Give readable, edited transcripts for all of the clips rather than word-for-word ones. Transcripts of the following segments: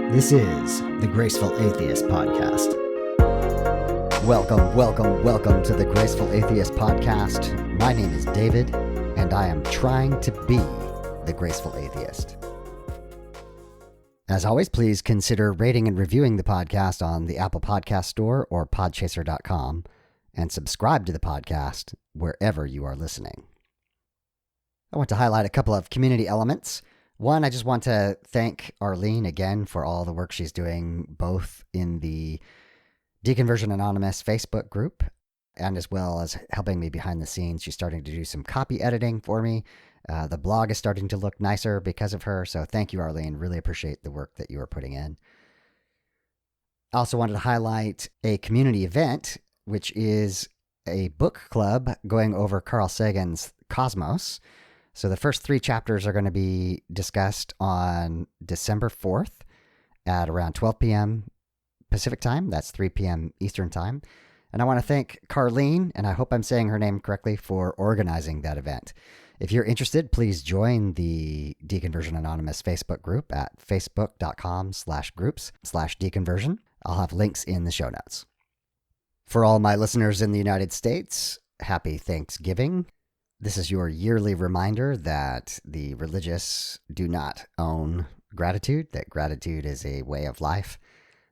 This is the Graceful Atheist Podcast. Welcome to the Graceful Atheist Podcast. My name is David, and I am trying to be the Graceful Atheist. As always, please consider rating and reviewing the podcast on the Apple Podcast Store or podchaser.com, and subscribe to the podcast wherever you are listening. I want to highlight a couple of community elements. One, I just want to thank Arlene again for all the work she's doing, both in the Deconversion Anonymous Facebook group and as well as helping me behind the scenes. She's starting to do some copy editing for me. The blog is starting to look nicer because of her. So thank you, Arlene. Really appreciate the work that you are putting in. I also wanted to highlight a community event, which is a book club going over Carl Sagan's Cosmos. So the first 3 chapters are going to be discussed on December 4th at around 12 p.m. Pacific time. That's 3 p.m. Eastern time. And I want to thank Carlene, and I hope I'm saying her name correctly, for organizing that event. If you're interested, please join the Deconversion Anonymous Facebook group at facebook.com/groups/deconversion. I'll have links in the show notes. For all my listeners in the United States, happy Thanksgiving. This is your yearly reminder that the religious do not own gratitude, that gratitude is a way of life,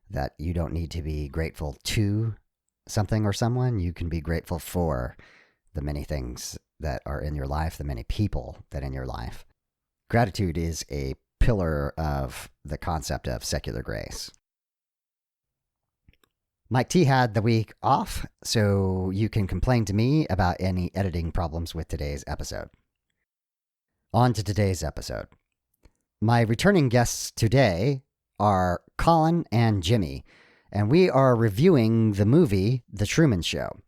that you don't need to be grateful to something or someone. You can be grateful for the many things that are in your life, the many people that are in your life. Gratitude is a pillar of the concept of secular grace. Mike T had the week off, so you can complain to me about any editing problems with today's episode. On to today's episode. My returning guests today are Colin and Jimmy, and we are reviewing the movie The Truman Show.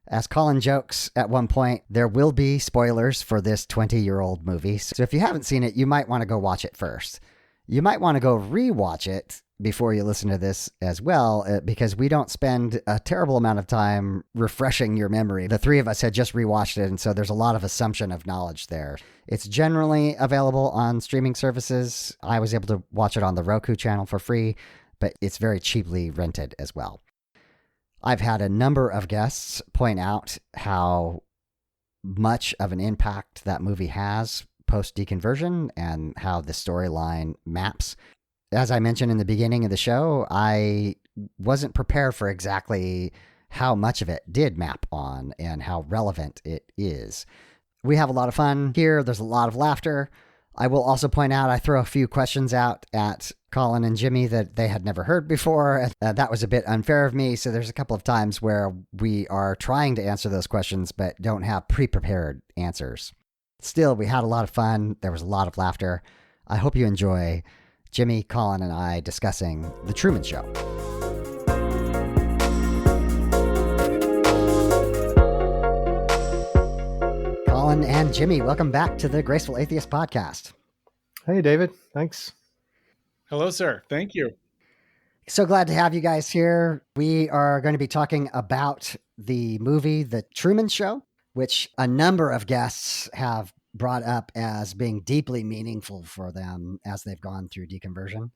As Colin jokes at one point, there will be spoilers for this 20-year-old movie, so if you haven't seen it, you might want to go watch it first. You might want to go rewatch it before you listen to this as well, because we don't spend a terrible amount of time refreshing your memory. The 3 of us had just rewatched it, and so there's a lot of assumption of knowledge there. It's generally available on streaming services. I was able to watch it on the Roku channel for free, but it's very cheaply rented as well. I've had a number of guests point out how much of an impact that movie has post-deconversion and how the storyline maps. As I mentioned in the beginning of the show, I wasn't prepared for exactly how much of it did map on and how relevant it is. We have a lot of fun here. There's a lot of laughter. I will also point out I throw a few questions out at Colin and Jimmy that they had never heard before. That was a bit unfair of me. So there's a couple of times where we are trying to answer those questions but don't have pre-prepared answers. Still, we had a lot of fun. There was a lot of laughter. I hope you enjoy Jimmy, Colin, and I discussing The Truman Show. Colin and Jimmy, welcome back to the Graceful Atheist Podcast. Hey, David. Thanks. Hello, sir. Thank you. So glad to have you guys here. We are going to be talking about the movie The Truman Show, which a number of guests have brought up as being deeply meaningful for them as they've gone through deconversion.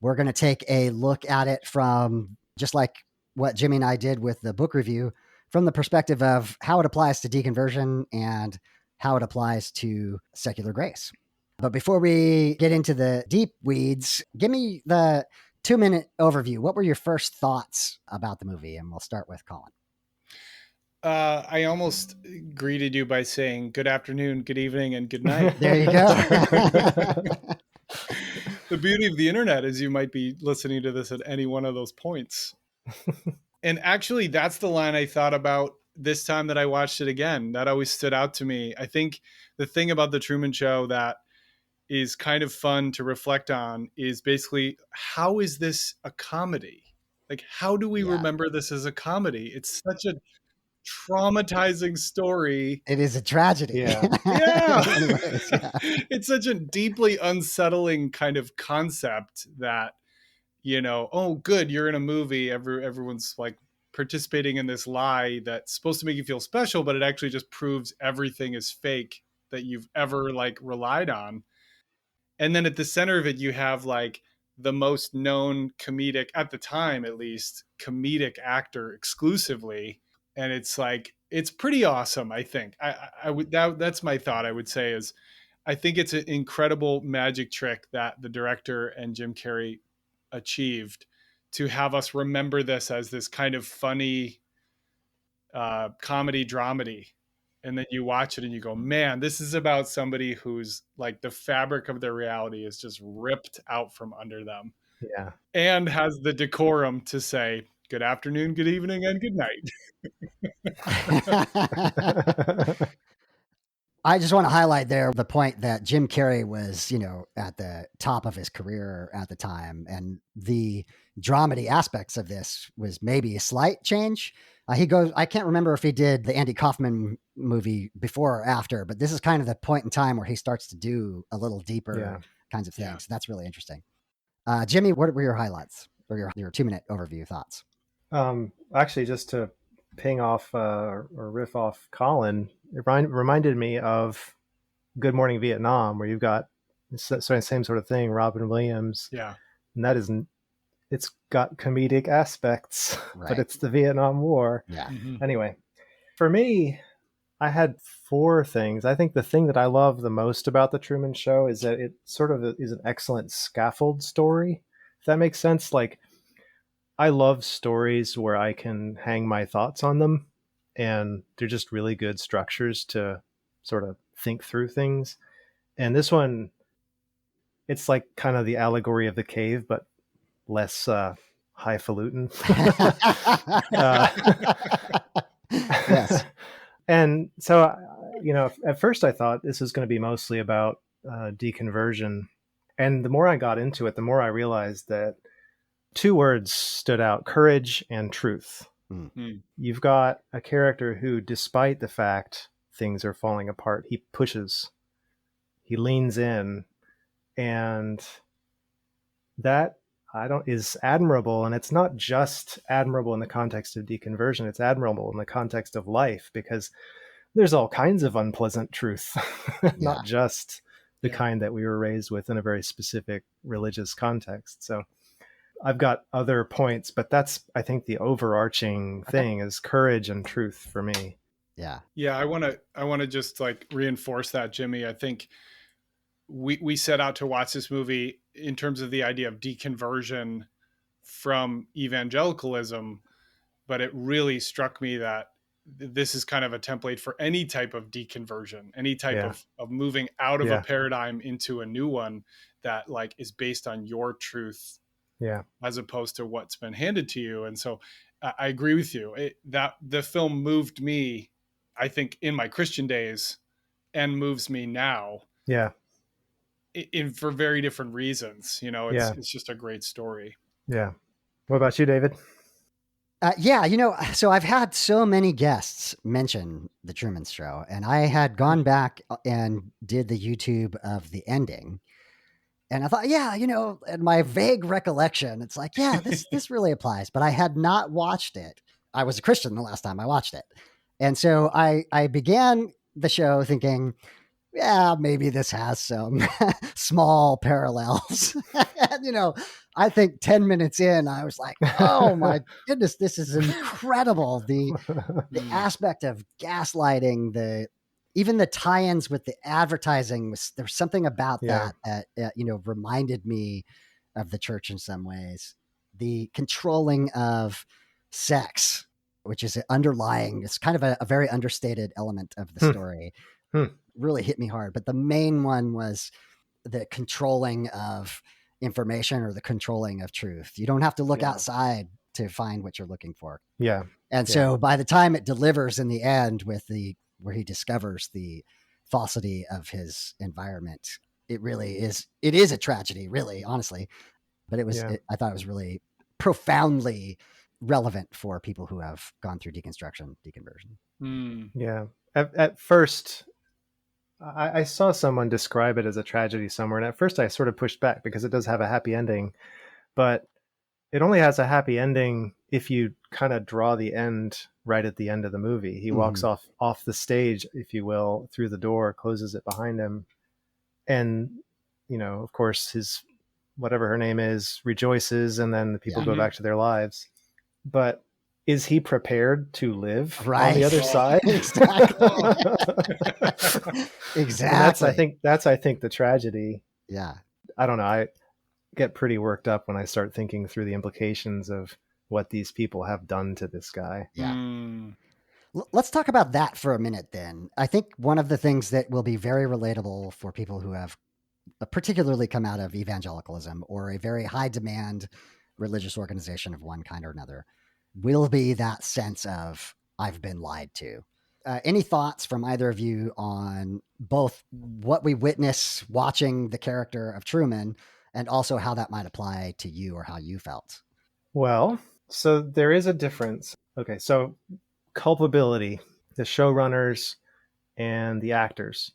We're going to take a look at it from, just like what Jimmy and I did with the book review, from the perspective of how it applies to deconversion and how it applies to secular grace. But before we get into the deep weeds, give me the 2-minute overview. What were your first thoughts about the movie? And we'll start with Colin. I almost greeted you by saying good afternoon, good evening, and good night. There you go. The beauty of the internet is you might be listening to this at any one of those points. And actually, that's the line I thought about this time that I watched it again. That always stood out to me. I think the thing about The Truman Show that is kind of fun to reflect on is basically, how is this a comedy? Like, how do we remember this as a comedy? It's such a traumatizing story. It is a tragedy. Yeah. Anyways, yeah. It's such a deeply unsettling kind of concept that, oh, good, you're in a movie. Everyone's like participating in this lie that's supposed to make you feel special, but it actually just proves everything is fake that you've ever like relied on. And then at the center of it, you have like the most known comedic, at the time at least, comedic actor exclusively. And it's like, it's pretty awesome. I think I would, that's my thought. I would say is, I think it's an incredible magic trick that the director and Jim Carrey achieved to have us remember this as this kind of funny comedy dramedy. And then you watch it and you go, man, this is about somebody who's like the fabric of their reality is just ripped out from under them. Yeah. And has the decorum to say, good afternoon, good evening, and good night. I just want to highlight there the point that Jim Carrey was, at the top of his career at the time. And the dramedy aspects of this was maybe a slight change. I can't remember if he did the Andy Kaufman movie before or after, but this is kind of the point in time where he starts to do a little deeper kinds of things. Yeah. That's really interesting. Jimmy, what were your highlights or your 2-minute overview thoughts? Actually, just to ping off or riff off Colin, it reminded me of Good Morning Vietnam, where you've got the same sort of thing, Robin Williams. Yeah. And that isn't, it's got comedic aspects, Right. but it's the Vietnam War. Yeah. Mm-hmm. Anyway, for me, I had 4 things. I think the thing that I love the most about The Truman Show is that it sort of is an excellent scaffold story, if that makes sense. Like, I love stories where I can hang my thoughts on them, and they're just really good structures to sort of think through things. And this one, it's like kind of the allegory of the cave, but less highfalutin. Yes. And so, at first I thought this was going to be mostly about deconversion. And the more I got into it, the more I realized that 2 words stood out: courage and truth. Mm. You've got a character who, despite the fact things are falling apart, he pushes, he leans in, and that is admirable. And it's not just admirable in the context of deconversion, it's admirable in the context of life, because there's all kinds of unpleasant truth, not just the kind that we were raised with in a very specific religious context. So I've got other points, but that's, I think, the overarching thing is courage and truth for me. Yeah. Yeah. I want to just like reinforce that, Jimmy. I think we set out to watch this movie in terms of the idea of deconversion from evangelicalism, but it really struck me that this is kind of a template for any type of deconversion, any type of moving out of a paradigm into a new one that like is based on your truth, as opposed to what's been handed to you. And so I agree with you that the film moved me, I think, in my Christian days, and moves me now. For very different reasons. It's just a great story. Yeah. What about you, David? So I've had so many guests mention the Truman Show, and I had gone back and did the YouTube of the ending. And I thought, in my vague recollection, it's like, this really applies. But I had not watched it. I was a Christian the last time I watched it. And so I began the show thinking, maybe this has some small parallels. And, I think 10 minutes in, I was like, oh my goodness, this is incredible. The aspect of gaslighting, even the tie-ins with the advertising, there's something about that reminded me of the church in some ways. The controlling of sex, which is underlying, it's kind of a very understated element of the story. Really hit me hard. But the main one was the controlling of information or the controlling of truth. You don't have to look outside to find what you're looking for. And so by the time it delivers in the end with where he discovers the falsity of his environment, it is a tragedy, really, honestly. But I thought it was really profoundly relevant for people who have gone through deconstruction, deconversion. Yeah. At first, I saw someone describe it as a tragedy somewhere, and at first I sort of pushed back because it does have a happy ending, but it only has a happy ending if you kind of draw the end right at the end of the movie. He walks off the stage, if you will, through the door, closes it behind him, and of course his whatever her name is, rejoices, and then the people go Mhm. back to their lives. But is he prepared to live on Right. the other side? Exactly. And Exactly. that's I think the tragedy. Yeah. I don't know. I get pretty worked up when I start thinking through the implications of what these people have done to this guy. Yeah. Mm. Let's talk about that for a minute then. I think one of the things that will be very relatable for people who have particularly come out of evangelicalism or a very high demand religious organization of one kind or another will be that sense of, I've been lied to. Any thoughts from either of you on both what we witness watching the character of Truman and also how that might apply to you or how you felt? Well, so there is a difference. Okay, so culpability, the showrunners and the actors,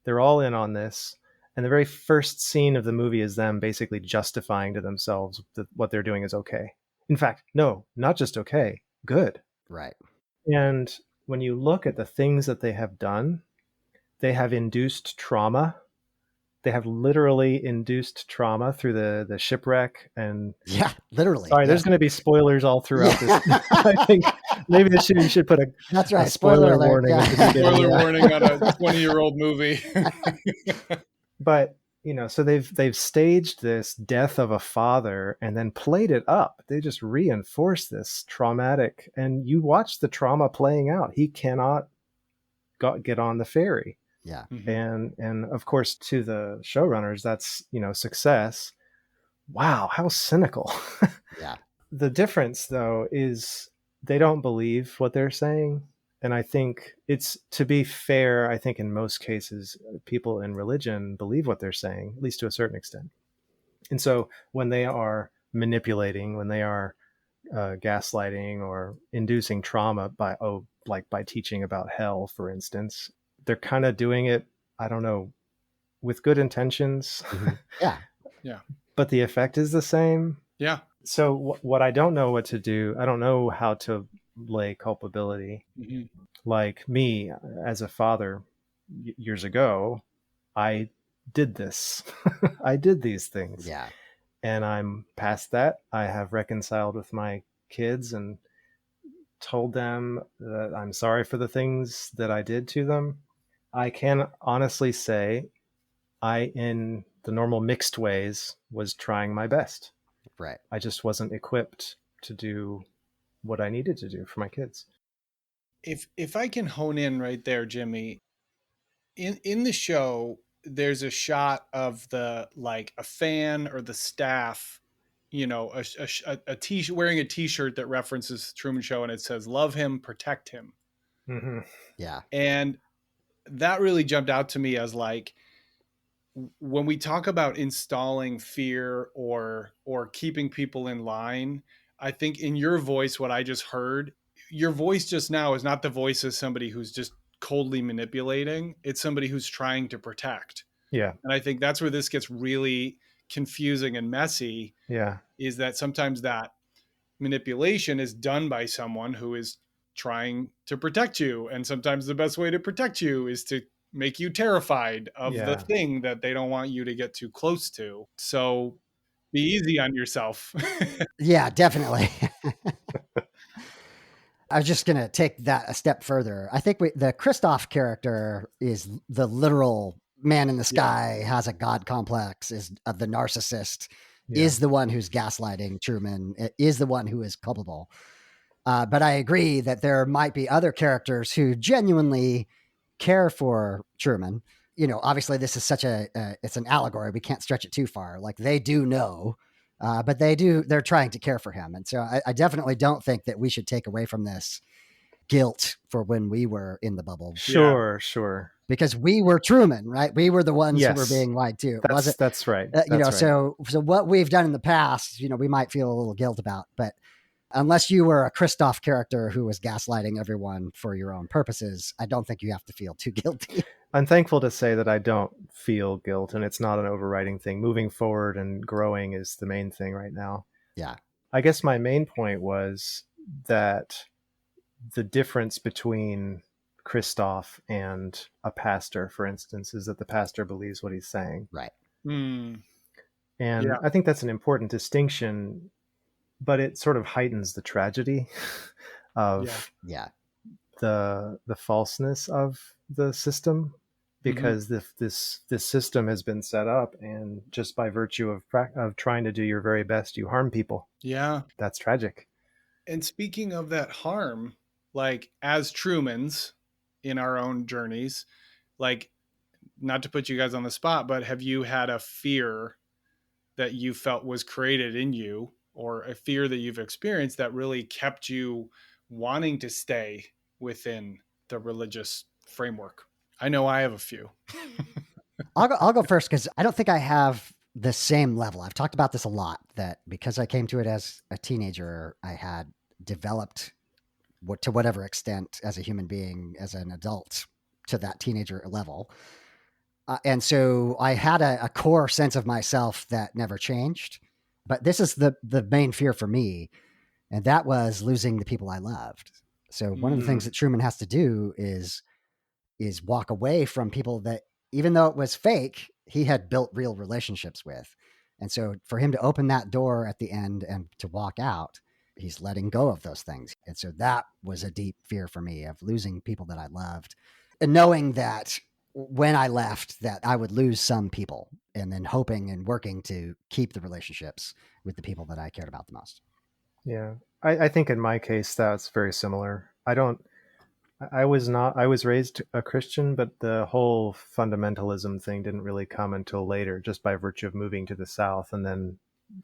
they're all in on this. And the very first scene of the movie is them basically justifying to themselves that what they're doing is okay. In fact, no, not just okay, good. Right. And when you look at the things that they have done, they have induced trauma. They have literally induced trauma through the shipwreck. And Yeah, literally. sorry, Yes. there's going to be spoilers all throughout this. Yeah. I think maybe you should put That's a right. spoiler alert. warning Yeah. at the beginning. Spoiler Yeah. warning on a 20-year-old movie. But so they've staged this death of a father and then played it up. They just reinforce this traumatic, and you watch the trauma playing out. He cannot get on the ferry. Yeah. Mhm. And of course, to the showrunners, that's success. Wow, how cynical. Yeah. The difference, though, is they don't believe what they're saying. And I think it's, to be fair, I think in most cases, people in religion believe what they're saying, at least to a certain extent. And so when they are manipulating, when they are gaslighting or inducing trauma by teaching about hell, for instance, they're kind of doing it, I don't know, with good intentions. Mm-hmm. Yeah. Yeah. But the effect is the same. Yeah. So what I don't know what to do, I don't know how to lay culpability. Mm-hmm. Like me as a father years ago, I did this. I did these things. Yeah. And I'm past that. I have reconciled with my kids and told them that I'm sorry for the things that I did to them. I can honestly say I, in the normal mixed ways, was trying my best. Right. I just wasn't equipped to do what I needed to do for my kids. If I can hone in right there, Jimmy, in the show, there's a shot of like a fan or the staff, a t-shirt, wearing a t-shirt that references Truman Show, and it says, "Love him, protect him." Mm-hmm. Yeah. And that really jumped out to me as like, when we talk about installing fear or keeping people in line, I think in your voice, what I just heard, your voice just now is not the voice of somebody who's just coldly manipulating. It's somebody who's trying to protect. Yeah. And I think that's where this gets really confusing and messy, Yeah. is that sometimes that manipulation is done by someone who is trying to protect you. And sometimes the best way to protect you is to make you terrified of the Yeah. thing that they don't want you to get too close to. So be easy on yourself. Yeah, definitely. I was just going to take that a step further. I think the Christoph character is the literal man in the sky, has a god complex, is the narcissist, is the one who's gaslighting Truman, is the one who is culpable. But I agree that there might be other characters who genuinely care for Truman. Obviously this is such it's an allegory. We can't stretch it too far. Like, they do know, but they're trying to care for him. And so I definitely don't think that we should take away from this guilt for when we were in the bubble. Sure. Because we were Truman, right? We were the ones who were Yes. being lied to. That's right. That's right. So what we've done in the past, we might feel a little guilt about, but unless you were a Christoph character who was gaslighting everyone for your own purposes, I don't think you have to feel too guilty. I'm thankful to say that I don't feel guilt, and it's not an overriding thing. Moving forward and growing is the main thing right now. Yeah. I guess my main point was that the difference between Christoph and a pastor, for instance, is that the pastor believes what he's saying. Right. Mm. And Yeah. I think that's an important distinction, but it sort of heightens the tragedy Yeah. of Yeah. the falseness of the system, Hmm. because this system has been set up, and just by virtue of trying to do your very best, you harm people. Yeah. That's tragic. And speaking of that harm, like as Trumans in our own journeys, like not to put you guys on the spot, but have you had a fear that you felt was created in you, or a fear that you've experienced that really kept you wanting to stay within the religious framework? I know I have a few. I'll go first because I don't think I have the same level. I've talked about this a lot, that because I came to it as a teenager, I had developed to whatever extent as a human being, as an adult, to that teenager level. And so I had a core sense of myself that never changed. But this is the main fear for me, and that was losing the people I loved. So one of the things Mm. that Truman has to do is walk away from people that, even though it was fake, he had built real relationships with. And so for him to open that door at the end and to walk out, he's letting go of those things. And so that was a deep fear for me, of losing people that I loved, and knowing that when I left that I would lose some people, and then hoping and working to keep the relationships with the people that I cared about the most. Yeah, I think in my case that's very similar. I don't. I was not. I was raised a Christian, but the whole fundamentalism thing didn't really come until later, just by virtue of moving to the South, and then,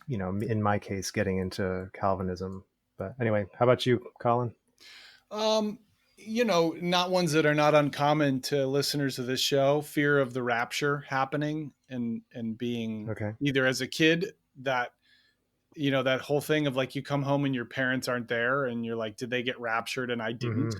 in my case, getting into Calvinism. But anyway, how about you, Colin? Um, not ones that are not uncommon to listeners of this show. Fear of the rapture happening, and being Okay. either as a kid, that that whole thing of like you come home and your parents aren't there, and you're like, did they get raptured and I didn't? Mm-hmm.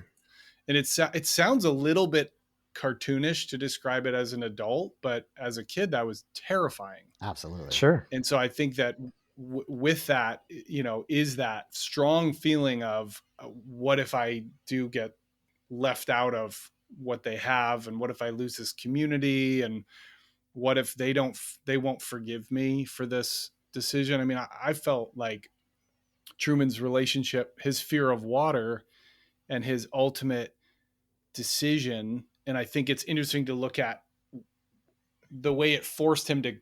And it sounds a little bit cartoonish to describe it as an adult, but as a kid that was terrifying. Absolutely. Sure. And so I think that with that, is that strong feeling of what if I do get left out of what they have, and what if I lose this community, and what if they won't forgive me for this decision? I mean, I felt like Truman's relationship, his fear of water, and his ultimate decision. And I think it's interesting to look at the way it forced him to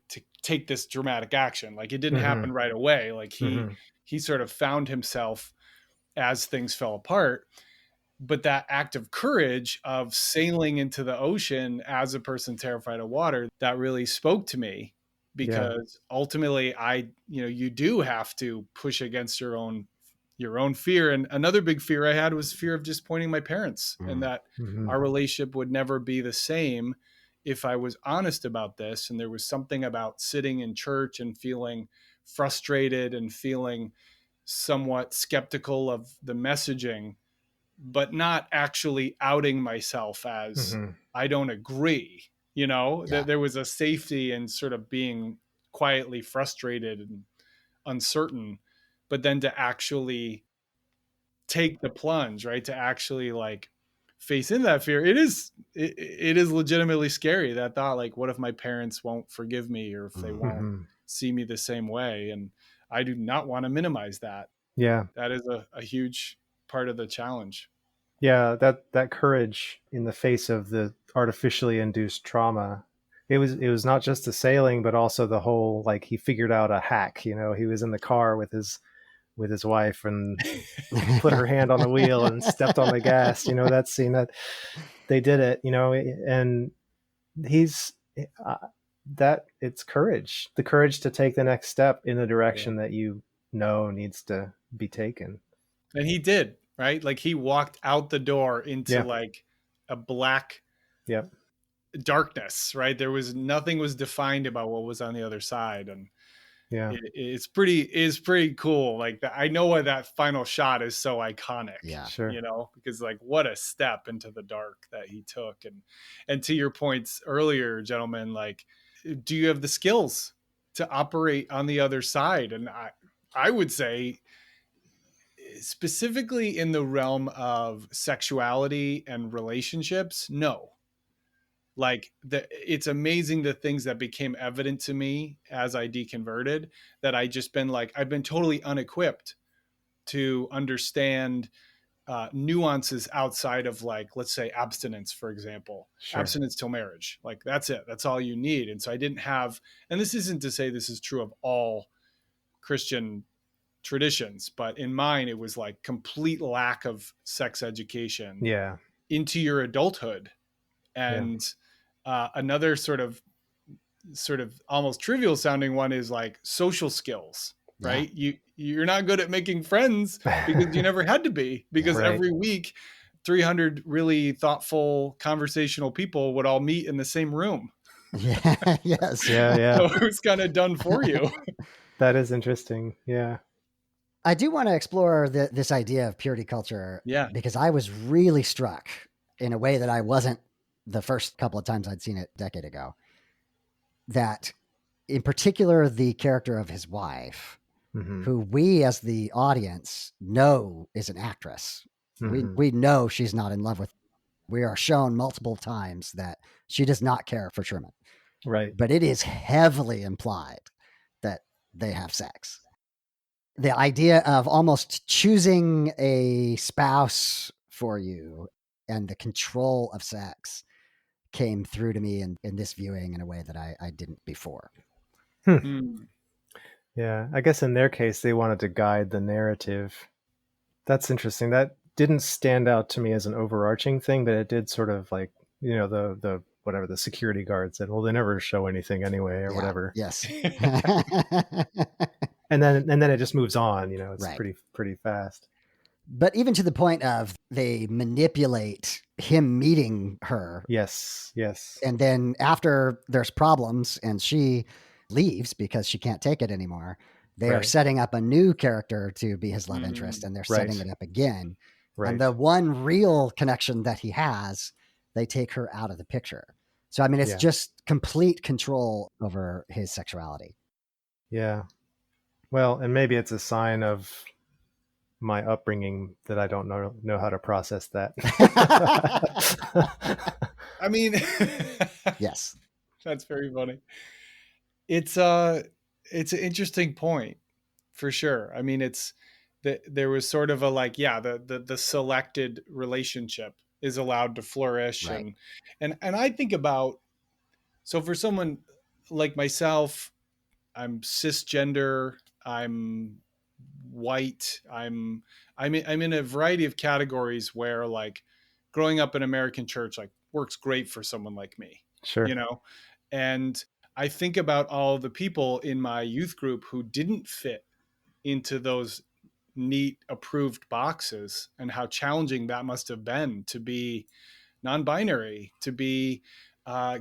take this dramatic action. Like it didn't Mm-hmm. happen right away. Like Mm-hmm. he sort of found himself as things fell apart. But that act of courage of sailing into the ocean as a person terrified of water, that really spoke to me, Yeah. because ultimately you do have to push against your own fear. And another big fear I had was fear of disappointing my parents, and Mm. that Mm-hmm. our relationship would never be the same if I was honest about this. And there was something about sitting in church and feeling frustrated and feeling somewhat skeptical of the messaging, but not actually outing myself as Mm-hmm. I don't agree. Yeah. There was a safety in sort of being quietly frustrated and uncertain, but then to actually take the plunge, right? To actually like face into that fear. It is legitimately scary, that thought, like, what if my parents won't forgive me, or if they Mm. won't Mm-hmm. see me the same way? And I do not want to minimize that. Yeah. That is a huge part of the challenge. Yeah. That courage in the face of the artificially induced trauma. It was not just the sailing, but also the whole, like, he figured out a hack. He was in the car with his wife and put her hand on the wheel and stepped on the gas. That scene, that they did it. And he's uh, that it's courage, the courage to take the next step in the Yeah. direction that needs to be taken. And he did, right? Like he walked out the door into Yeah. like a black Yep. darkness, right? There was nothing was defined about what was on the other side. And Yeah. it's pretty cool. Like I know why that final shot is so iconic, Yeah. Sure. because like what a step into the dark that he took. And to your points earlier, gentlemen, like, do you have the skills to operate on the other side? And I would say, specifically in the realm of sexuality and relationships, no. Like it's amazing the things that became evident to me as I deconverted, that I've been totally unequipped to understand nuances outside of, like, let's say abstinence, for example, Sure. abstinence till marriage. Like that's it. That's all you need. And so I didn't have, and this isn't to say this is true of all Christian traditions, but in mine, it was like complete lack of sex education Yeah. into your adulthood. Yeah. And another sort of almost trivial sounding one is like social skills, Yeah. right? You're not good at making friends because you never had to be, because Right. every week 300 really thoughtful conversational people would all meet in the same room. Yeah. Yes. Yeah. Yeah. So it was kind of done for you. That is interesting. Yeah. I do want to explore this idea of purity culture, Yeah. because I was really struck in a way that I wasn't the first couple of times I'd seen it a decade ago, that in particular, the character of his wife, Mm-hmm. who we as the audience know is an actress. Mm-hmm. We know she's not in love with. We are shown multiple times that she does not care for Truman, Right. but it is heavily implied that they have sex. The idea of almost choosing a spouse for you and the control of sex came through to me in this viewing in a way that I didn't before. Mm. Yeah. I guess in their case, they wanted to guide the narrative. That's interesting. That didn't stand out to me as an overarching thing, but it did sort of like, the whatever the security guard said, well, they never show anything anyway, or whatever. Yes. And then it just moves on, it's Right. pretty fast. But even to the point of they manipulate him meeting her. Yes. And then after there's problems and she leaves because she can't take it anymore, they are Right. setting up a new character to be his love interest, and they're setting Right. it up again. Right. And the one real connection that he has, they take her out of the picture. So, I mean, it's Yeah. just complete control over his sexuality. Yeah. Well, and maybe it's a sign of my upbringing that I don't know how to process that. I mean, Yes. that's very funny. It's an interesting point, for sure. I mean, it's that there was sort of a, like, yeah, the selected relationship is allowed to flourish. Right. And I think about, so for someone like myself, I'm cisgender, I'm white, I'm in a variety of categories where, like, growing up in American church, like, works great for someone like me. Sure. And I think about all the people in my youth group who didn't fit into those neat approved boxes, and how challenging that must have been to be non-binary, to be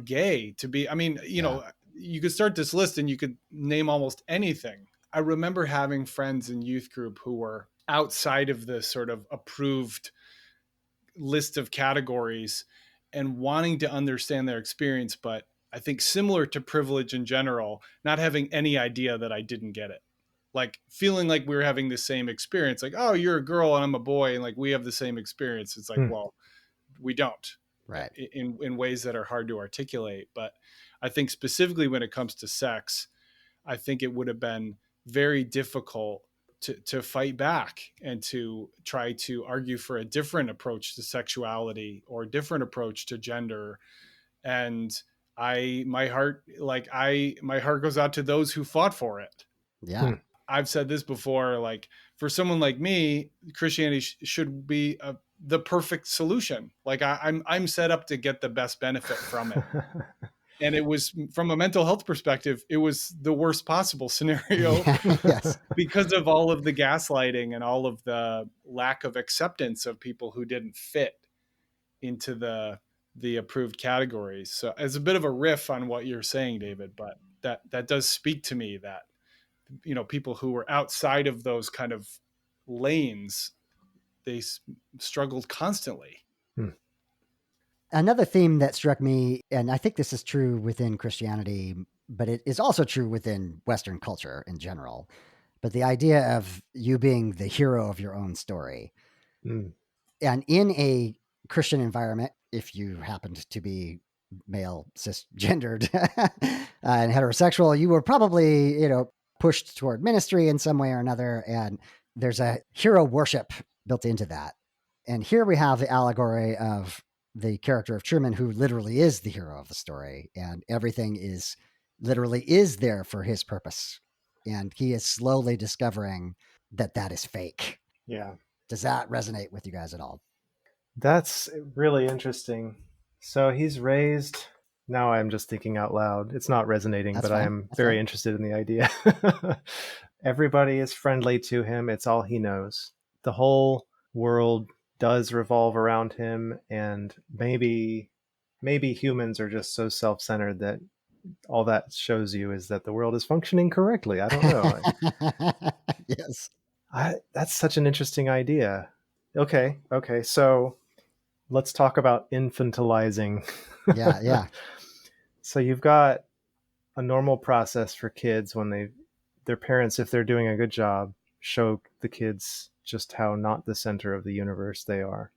gay, to be, I mean, you could start this list and you could name almost anything. I remember having friends in youth group who were outside of the sort of approved list of categories and wanting to understand their experience, but I think similar to privilege in general, not having any idea that I didn't get it. Like feeling like we were having the same experience, like, oh, you're a girl and I'm a boy, and like we have the same experience. It's like, well, we don't. Right. In ways that are hard to articulate. But I think specifically when it comes to sex, I think it would have been very difficult to fight back and to try to argue for a different approach to sexuality or a different approach to gender. And my heart goes out to those who fought for it. Yeah. I've said this before, like, for someone like me, Christianity should be the perfect solution. Like I'm set up to get the best benefit from it. And it was, from a mental health perspective, it was the worst possible scenario. Yes. Because of all of the gaslighting and all of the lack of acceptance of people who didn't fit into the approved categories. So as a bit of a riff on what you're saying, David, but that does speak to me that, people who were outside of those kind of lanes, they struggled constantly. Another theme that struck me, and I think this is true within Christianity, but it is also true within Western culture in general, but the idea of you being the hero of your own story. And in a Christian environment, if you happened to be male, cisgendered, and heterosexual, you were probably, pushed toward ministry in some way or another. And there's a hero worship built into that. And here we have the allegory of the character of Truman, who literally is the hero of the story, and everything literally is there for his purpose. And he is slowly discovering that is fake. Yeah. Does that resonate with you guys at all? That's really interesting. So he's raised. Now I'm just thinking out loud. It's not resonating, That's but I fine. am That's very fine. interested in the idea. Everybody is friendly to him. It's all he knows. The whole world does revolve around him, and maybe humans are just so self-centered that all that shows you is that the world is functioning correctly. I don't know. Yes. That's such an interesting idea. Okay. So let's talk about infantilizing. Yeah. So you've got a normal process for kids when their parents, if they're doing a good job, show the kids just how not the center of the universe they are.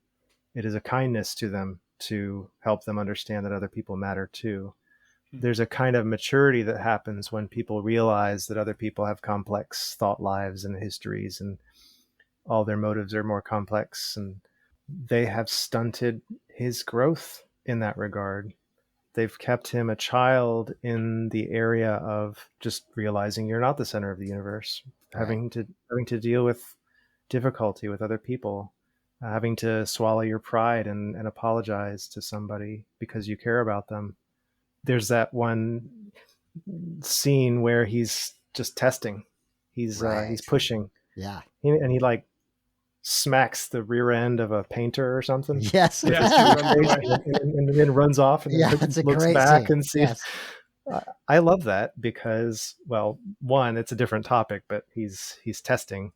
It is a kindness to them to help them understand that other people matter too. There's a kind of maturity that happens when people realize that other people have complex thought lives and histories, and all their motives are more complex, and they have stunted his growth in that regard. They've kept him a child in the area of just realizing you're not the center of the universe, Right. having to deal with difficulty with other people, having to swallow your pride and apologize to somebody because you care about them. There's that one scene where he's just testing. He's pushing. Yeah. And he like smacks the rear end of a painter or something. Yes. And then runs off and looks back and sees. Yes. I love that because, well, one, it's a different topic, but he's testing,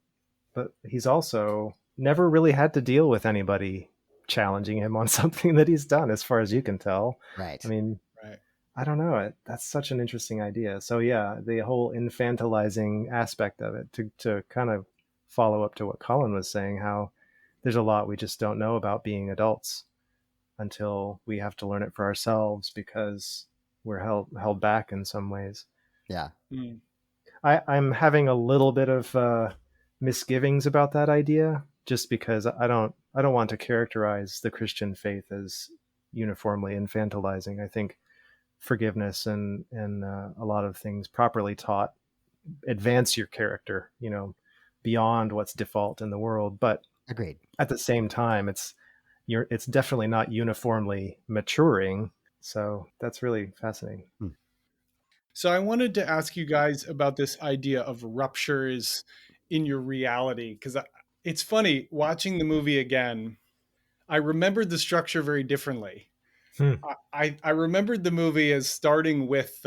but he's also never really had to deal with anybody challenging him on something that he's done, as far as you can tell. Right. I mean, right. I don't know. That's such an interesting idea. So yeah, the whole infantilizing aspect of it, to kind of follow up to what Colin was saying, how there's a lot we just don't know about being adults until we have to learn it for ourselves because we're held back in some ways. Yeah. I'm having a little bit of misgivings about that idea, just because I don't want to characterize the Christian faith as uniformly infantilizing. I think forgiveness and a lot of things properly taught advance your character, beyond what's default in the world. But agreed. At the same time, it's definitely not uniformly maturing. So that's really fascinating. So I wanted to ask you guys about this idea of ruptures in your reality, because it's funny watching the movie again. I remembered the structure very differently. I remembered the movie as starting with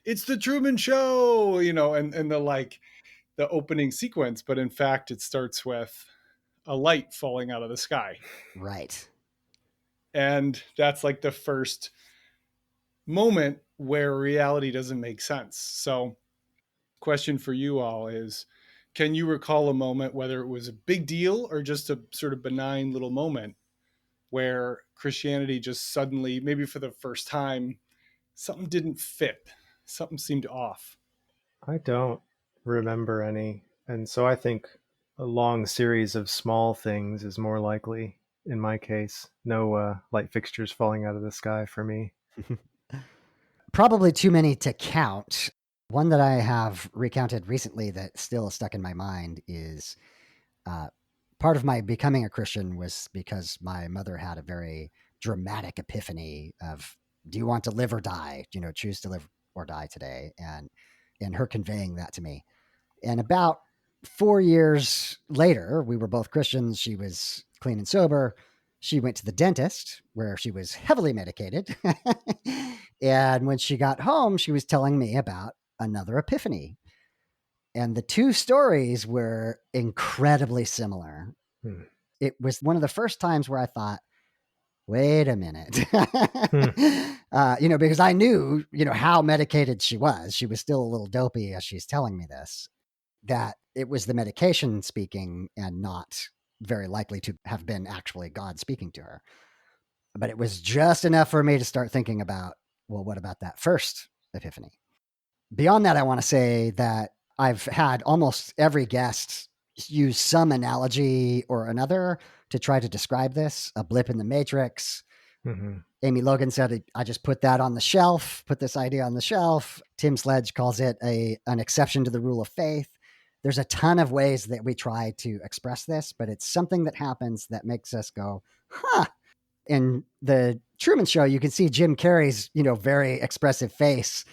it's the Truman Show, and the opening sequence, but in fact it starts with a light falling out of the sky. Right. And that's like the first moment where reality doesn't make sense. So question for you all is, can you recall a moment, whether it was a big deal or just a sort of benign little moment, where Christianity just suddenly, maybe for the first time, something didn't fit, something seemed off? I don't remember any. And so I think a long series of small things is more likely in my case. No light fixtures falling out of the sky for me. Probably too many to count. One that I have recounted recently that still is stuck in my mind is part of my becoming a Christian was because my mother had a very dramatic epiphany of, do you want to live or die? Choose to live or die today. And her conveying that to me. And about 4 years later, we were both Christians. She was clean and sober. She went to the dentist where she was heavily medicated. And when she got home, she was telling me about another epiphany. And the two stories were incredibly similar. It was one of the first times where I thought, wait a minute, because I knew, how medicated she was. She was still a little dopey as she's telling me this, that it was the medication speaking and not very likely to have been actually God speaking to her. But it was just enough for me to start thinking about well, what about that first epiphany? Beyond that, I want to say that I've had almost every guest use some analogy or another to try to describe this, a blip in the matrix. Mm-hmm. Amy Logan said, I just put that on the shelf, put this idea on the shelf. Tim Sledge calls it an exception to the rule of faith. There's a ton of ways that we try to express this, but it's something that happens that makes us go, huh. In the Truman Show, you can see Jim Carrey's, very expressive face,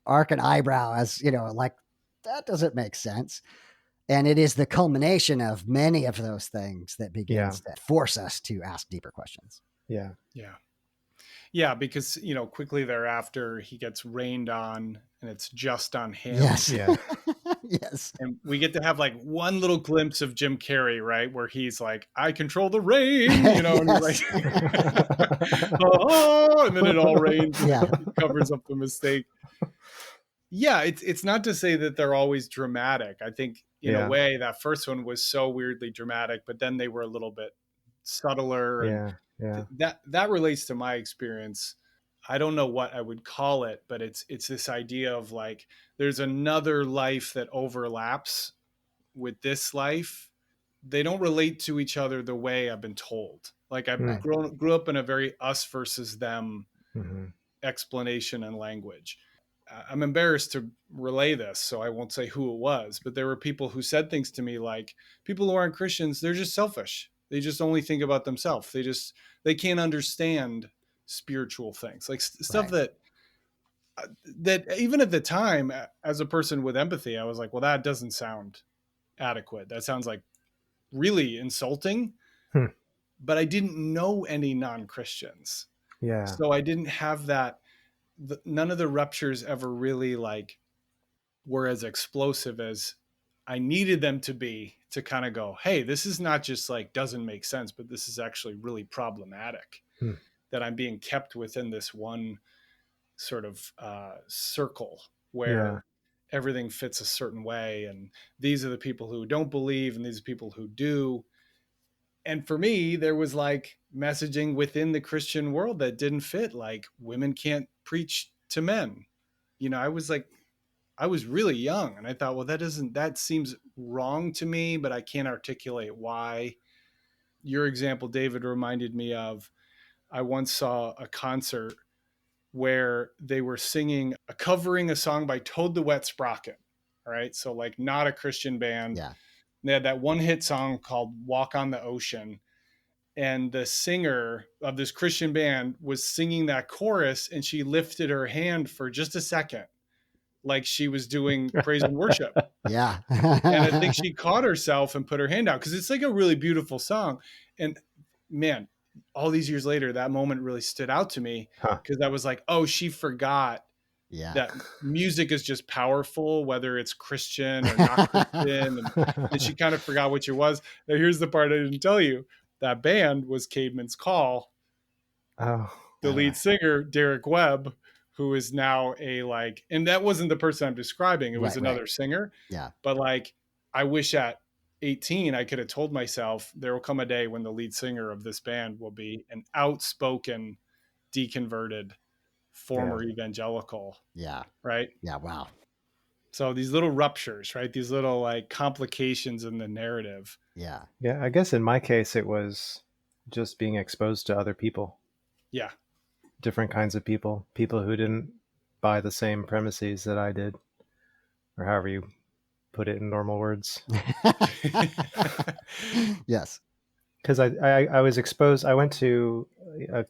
arc an eyebrow as, like, that doesn't make sense. And it is the culmination of many of those things that begins to force us to ask deeper questions. Yeah. Yeah. Yeah, because, quickly thereafter, he gets rained on and it's just on him. Yes. Yeah. Yes. And we get to have like one little glimpse of Jim Carrey, right? Where he's like, I control the rain, and he's like, oh, and then it all rains and it covers up the mistake. Yeah, it's not to say that they're always dramatic. I think in a way that first one was so weirdly dramatic, but then they were a little bit subtler. And that relates to my experience. I don't know what I would call it, but it's this idea of like there's another life that overlaps with this life. They don't relate to each other the way I've been told. Like I grew up in a very us versus them explanation and language. I'm embarrassed to relay this, so I won't say who it was, but there were people who said things to me like, people who aren't Christians, they're just selfish. They just only think about themselves. They can't understand spiritual things, like stuff that even at the time, as a person with empathy, I was like, well, that doesn't sound adequate. That sounds like really insulting. But I didn't know any non-Christians. Yeah. So I didn't have that. None of the ruptures ever really like were as explosive as I needed them to be to kind of go, hey, this is not just like doesn't make sense, but this is actually really problematic that I'm being kept within this one sort of circle where everything fits a certain way. And these are the people who don't believe and these are people who do. And for me, there was like messaging within the Christian world that didn't fit, like women can't preach to men. I was really young and I thought, well, that seems wrong to me, but I can't articulate why. Your example, David, reminded me of, I once saw a concert where they were covering a song by Toad the Wet Sprocket. All right. So like not a Christian band. Yeah. They had that one hit song called Walk on the Ocean. And the singer of this Christian band was singing that chorus and she lifted her hand for just a second, like she was doing praise and worship. Yeah. And I think she caught herself and put her hand out because it's like a really beautiful song. And man, all these years later, that moment really stood out to me because I was like, oh, she forgot that music is just powerful, whether it's Christian or not Christian. And she kind of forgot which it was. Now, here's the part I didn't tell you. That band was Caveman's Call. The lead singer, Derek Webb, who is now and that wasn't the person I'm describing. It was another singer. Yeah. But like, I wish at 18, I could have told myself there will come a day when the lead singer of this band will be an outspoken, deconverted, former evangelical. Yeah. Right. Yeah. Wow. So these little ruptures, right? These little like complications in the narrative. Yeah. Yeah. I guess in my case, it was just being exposed to other people. Yeah. Different kinds of people who didn't buy the same premises that I did, or however you put it in normal words. Yes. Because I was exposed. I went to a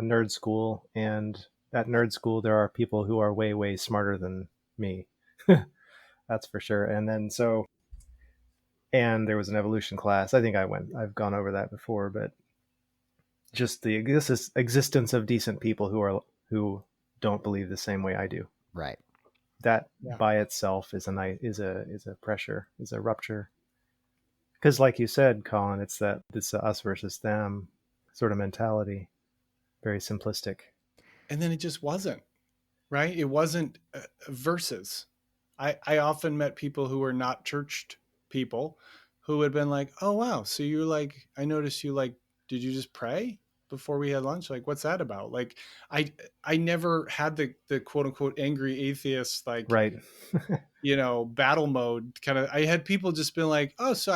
nerd school, and at nerd school, there are people who are way, way smarter than me. That's for sure. And then and there was an evolution class. I think I've gone over that before, but just the existence of decent people who don't believe the same way I do. Right. That by itself is a pressure, is a rupture. Because like you said, Colin, it's the us versus them sort of mentality. Very simplistic. And then it just wasn't, right? It wasn't versus. I often met people who were not churched people who had been like, oh, wow. So you're like, I noticed you like, did you just pray? before we had lunch. Like, what's that about? Like, I never had the quote unquote angry atheist, like, Right. battle mode kind of. I had people just been like, oh, so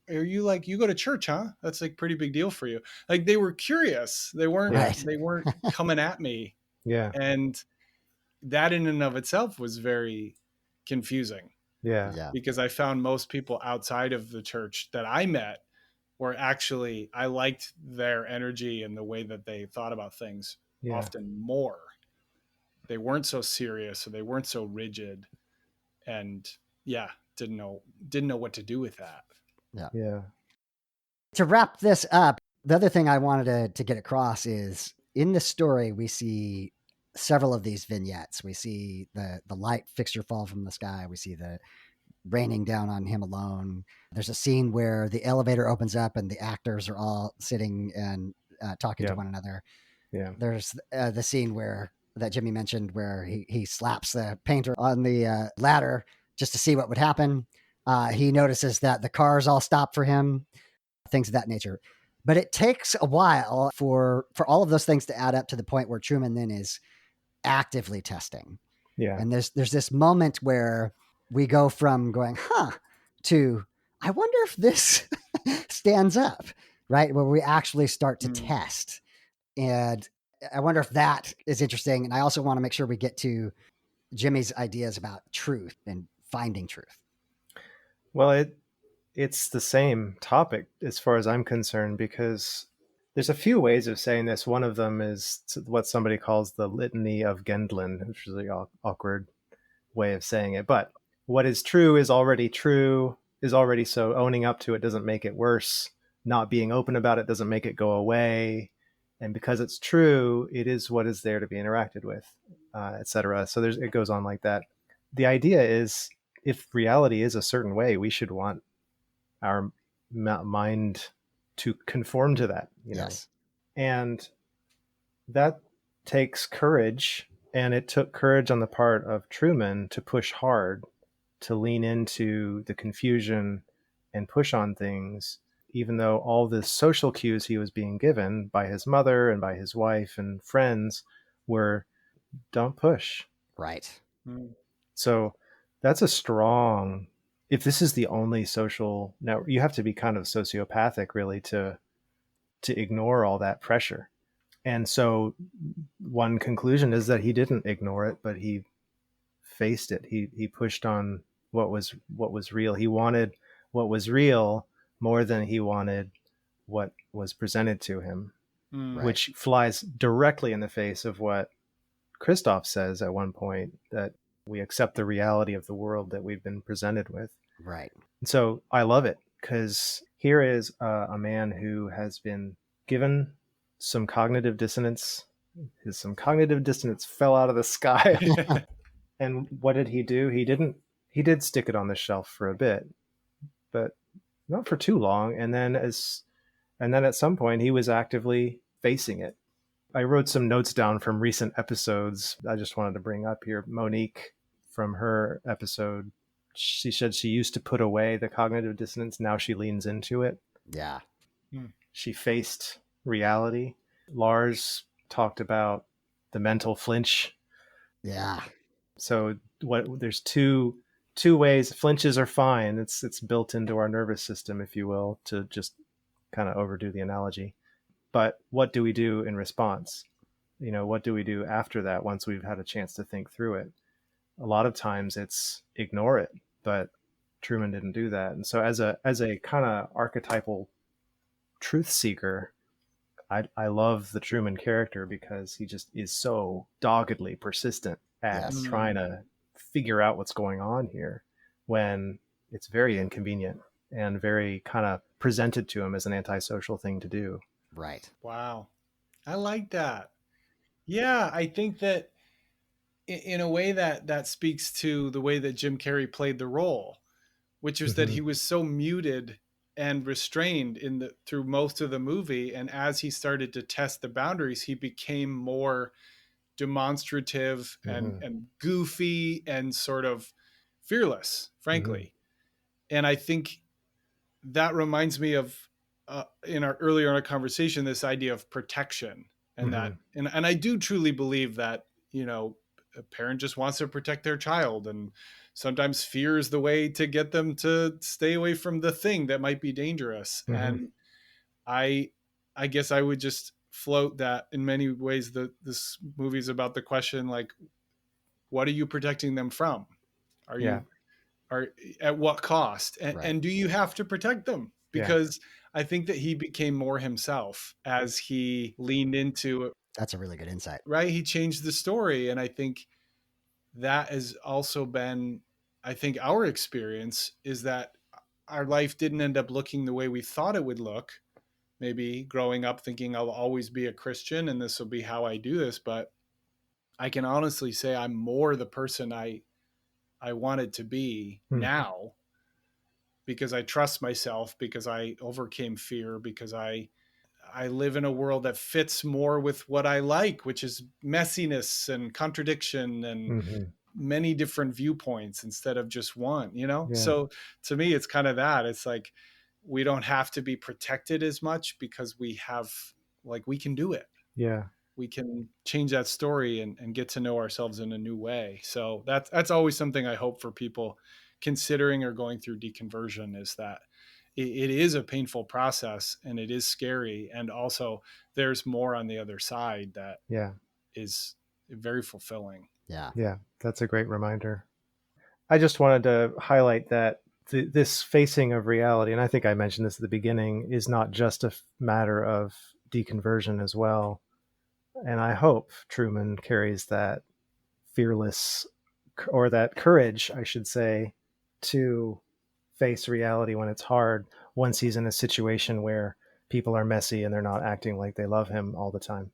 are you like, you go to church, huh? That's like pretty big deal for you. Like, they were curious. They weren't, Right. they weren't coming at me. Yeah. And that in and of itself was very confusing. Yeah. Yeah. Because I found most people outside of the church that I met were actually, I liked their energy and the way that they thought about things Yeah. often more. They weren't so serious, or they weren't so rigid, and didn't know what to do with that. Yeah. To wrap this up, the other thing I wanted to get across is in the story, we see several of these vignettes. We see the light fixture fall from the sky. We see the raining down on him alone. There's a scene where the elevator opens up and the actors are all sitting and talking to one another. Yeah. There's the scene that Jimmy mentioned where he slaps the painter on the ladder just to see what would happen. He notices that the cars all stop for him, things of that nature. But it takes a while for all of those things to add up to the point where Truman then is actively testing. Yeah. And there's this moment where we go from going, to, I wonder if this stands up, right? Where we actually start to test. And I wonder if that is interesting. And I also want to make sure we get to Jimmy's ideas about truth and finding truth. Well, it's the same topic as far as I'm concerned, because there's a few ways of saying this. One of them is what somebody calls the litany of Gendlin, which is an awkward way of saying it. But what is true, is already so. Owning up to it doesn't make it worse. Not being open about it doesn't make it go away. And because it's true, it is what is there to be interacted with, etc. So it goes on like that. The idea is, if reality is a certain way, we should want our mind to conform to that, Yes. And that takes courage. And it took courage on the part of Truman to push hard, to lean into the confusion and push on things, even though all the social cues he was being given by his mother and by his wife and friends were, don't push. Right. So that's a strong, if this is the only social network, you have to be kind of sociopathic really to ignore all that pressure. And so one conclusion is that he didn't ignore it, but he faced it. He pushed on what was real. He wanted what was real more than he wanted what was presented to him, which flies directly in the face of what Christoph says at one point, that we accept the reality of the world that we've been presented with. Right. And so I love it, because here is a man who has been given some cognitive dissonance. Some cognitive dissonance fell out of the sky. And what did he do? He did stick it on the shelf for a bit, but not for too long. And then at some point he was actively facing it. I wrote some notes down from recent episodes I just wanted to bring up here. Monique, from her episode, she said she used to put away the cognitive dissonance. Now she leans into it. Yeah. She faced reality. Lars talked about the mental flinch. Yeah. So there's two ways. Flinches are fine. It's built into our nervous system, if you will, to just kind of overdo the analogy. But what do we do in response? What do we do after that, once we've had a chance to think through it? A lot of times it's ignore it, but Truman didn't do that. And so as a kind of archetypal truth seeker, I love the Truman character, because he just is so doggedly persistent at trying to figure out what's going on here, when it's very inconvenient and very kind of presented to him as an antisocial thing to do. Right. Wow. I like that. Yeah, I think that in a way that speaks to the way that Jim Carrey played the role, which was that he was so muted and restrained through most of the movie. And as he started to test the boundaries, he became more demonstrative and goofy and sort of fearless, frankly. And I think that reminds me of in our earlier in our conversation, this idea of protection, and Mm-hmm. that, and I do truly believe that, a parent just wants to protect their child, and sometimes fear is the way to get them to stay away from the thing that might be dangerous. Mm-hmm. And I I guess I would just float that in many ways this movie is about the question, like, what are you protecting them from? Are Yeah. you are At what cost? Right. And do you have to protect them? Yeah. Because I think that he became more himself as he leaned into it, That's a really good insight. right? He changed the story. And I think that has also been, I think our experience is that our life didn't end up looking the way we thought it would look. Maybe growing up thinking I'll always be a Christian and this will be how I do this. But I can honestly say I'm more the person I wanted to be now, because I trust myself, because I overcame fear, because I live in a world that fits more with what I like, which is messiness and contradiction and Mm-hmm. many different viewpoints instead of just one, Yeah. So to me, it's kind of that. It's like we don't have to be protected as much because we can do it. Yeah. We can change that story and get to know ourselves in a new way. So that's always something I hope for people considering or going through deconversion, is that it is a painful process and it is scary. And also there's more on the other side that Yeah. is very fulfilling. Yeah. Yeah. That's a great reminder. I just wanted to highlight that this facing of reality, and I think I mentioned this at the beginning, is not just a matter of deconversion as well. And I hope Truman carries that fearless, or that courage, I should say, to face reality when it's hard, once he's in a situation where people are messy and they're not acting like they love him all the time.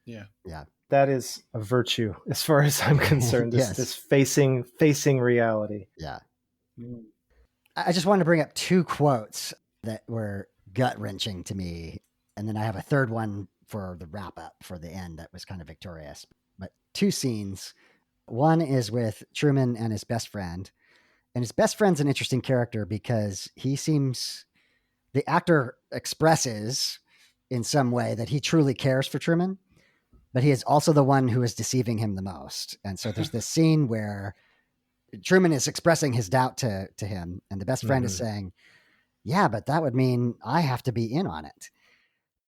Yeah. Yeah. That is a virtue as far as I'm concerned. This Yes. this facing reality. Yeah. Mm. I just wanted to bring up two quotes that were gut wrenching to me. And then I have a third one for the wrap up for the end that was kind of victorious. But two scenes. One is with Truman and his best friend. And his best friend's an interesting character because the actor expresses in some way that he truly cares for Truman, but he is also the one who is deceiving him the most. And so there's this scene where Truman is expressing his doubt to him, and the best friend is saying, yeah, but that would mean I have to be in on it.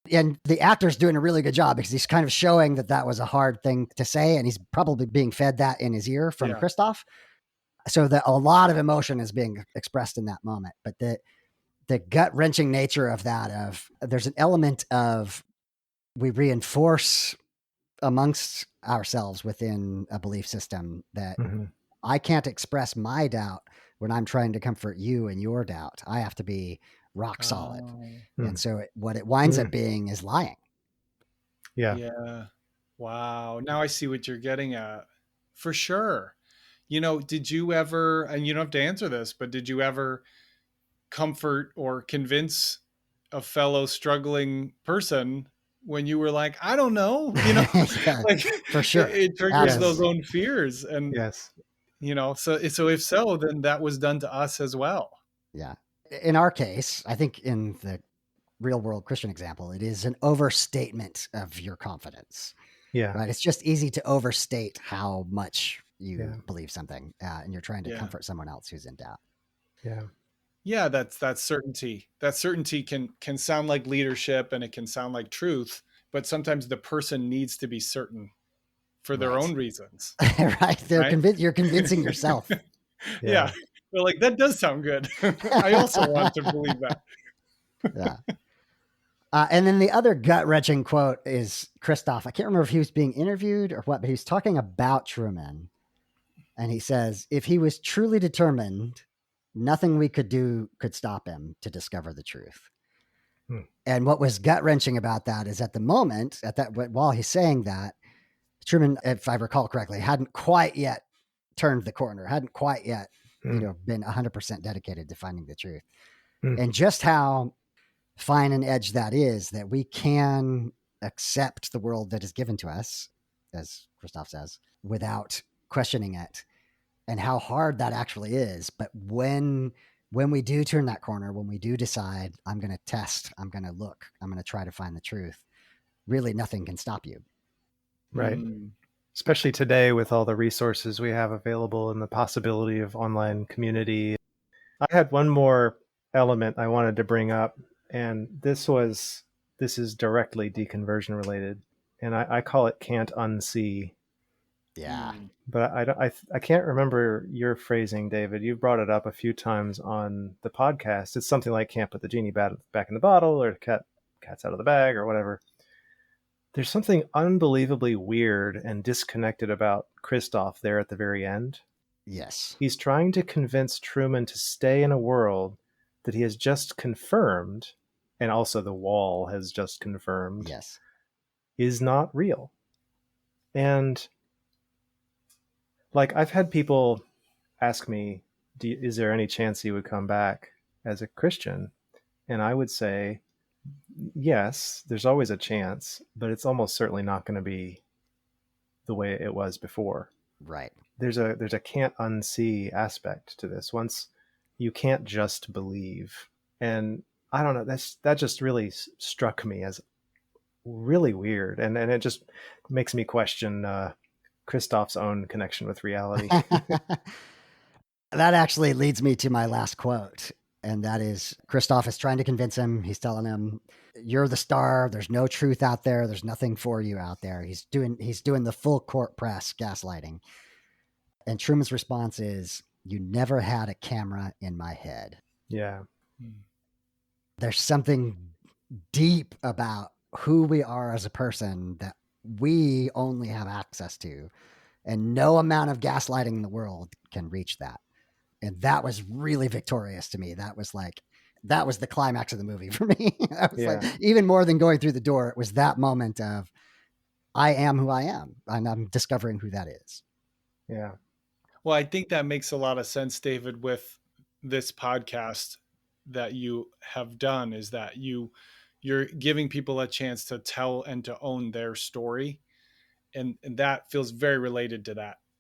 And the actor's doing a really good job because he's kind of showing that was a hard thing to say, and he's probably being fed that in his ear from Christoph. So that a lot of emotion is being expressed in that moment. But the gut wrenching nature of there's an element of we reinforce amongst ourselves within a belief system that I can't express my doubt when I'm trying to comfort you in your doubt. I have to be rock solid. And so what it winds up being is lying. Yeah. Yeah. Wow. Now I see what you're getting at. For sure. Did you ever, and you don't have to answer this, but did you ever comfort or convince a fellow struggling person when you were like, I don't know, Yeah, like for sure. it triggers those own fears. And, Yes. so if so, then that was done to us as well. Yeah. In our case, I think in the real world Christian example, it is an overstatement of your confidence. Yeah. Right. It's just easy to overstate how much you believe something, and you're trying to comfort someone else who's in doubt. Yeah. Yeah, that's certainty. That certainty can sound like leadership and it can sound like truth, but sometimes the person needs to be certain for their own reasons. Right. You're convincing yourself. Yeah. They're like, that does sound good. I also want to believe that. Yeah. And then the other gut wrenching quote is Christoph. I can't remember if he was being interviewed or what, but he's talking about Truman. And he says, if he was truly determined, nothing we could do could stop him to discover the truth. And what was gut wrenching about that is at the moment, while he's saying that, Truman, if I recall correctly, hadn't quite yet turned the corner, hadn't quite yet, been 100% dedicated to finding the truth. And just how fine an edge that is, that we can accept the world that is given to us, as Christoph says, without questioning it, and how hard that actually is. But when when we do turn that corner, when we do decide, I'm going to test, I'm going to look, I'm going to try to find the truth, really nothing can stop you. Right. Mm. Especially today with all the resources we have available and the possibility of online community. I had one more element I wanted to bring up, and this is directly deconversion related, and I call it can't unsee. Yeah. But I can't remember your phrasing, David. You brought it up a few times on the podcast. It's something like "can't put the genie back in the bottle" or "cat's out of the bag" or whatever. There's something unbelievably weird and disconnected about Christoph there at the very end. Yes. He's trying to convince Truman to stay in a world that he has just confirmed, and also the wall has just confirmed, Yes. is not real. And like, I've had people ask me, is there any chance he would come back as a Christian? And I would say, yes, there's always a chance, but it's almost certainly not going to be the way it was before. Right. There's a can't unsee aspect to this. Once you can't just believe, and I don't know, that just really struck me as really weird, and it just makes me question Christoph's own connection with reality. That actually leads me to my last quote. And that is Christoph is trying to convince him. He's telling him, "You're the star. There's no truth out there. There's nothing for you out there." He's doing the full court press gaslighting. And Truman's response is, "You never had a camera in my head." Yeah, There's something deep about who we are as a person that we only have access to, and no amount of gaslighting in the world can reach that. And that was really victorious to me. That was the climax of the movie for me. That was like, yeah, even more than going through the door, it was that moment of, I am who I am, and I'm discovering who that is. yeah, Well, I think that makes a lot of sense, David, with this podcast that you have done, is that you're giving people a chance to tell and to own their story. And that feels very related to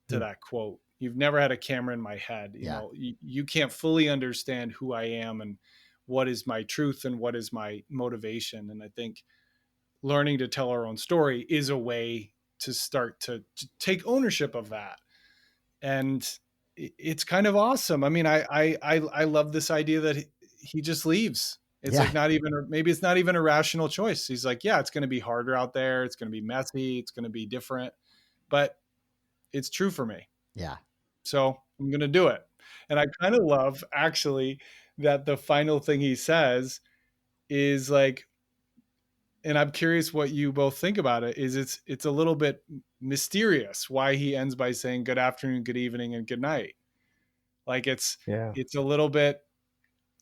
Hmm. that quote. You've never had a camera in my head. You Yeah. know, you can't fully understand who I am and what is my truth and what is my motivation. And I think learning to tell our own story is a way to start to take ownership of that. And it's kind of awesome. I mean, I love this idea that he just leaves. It's Yeah. like not even, maybe it's not even a rational choice. He's like, yeah, it's going to be harder out there. It's going to be messy. It's going to be different, but it's true for me. Yeah. So I'm going to do it. And I kind of love actually that the final thing he says is like, and I'm curious what you both think about it, is it's a little bit mysterious why he ends by saying good afternoon, good evening, and good night. Like yeah, it's a little bit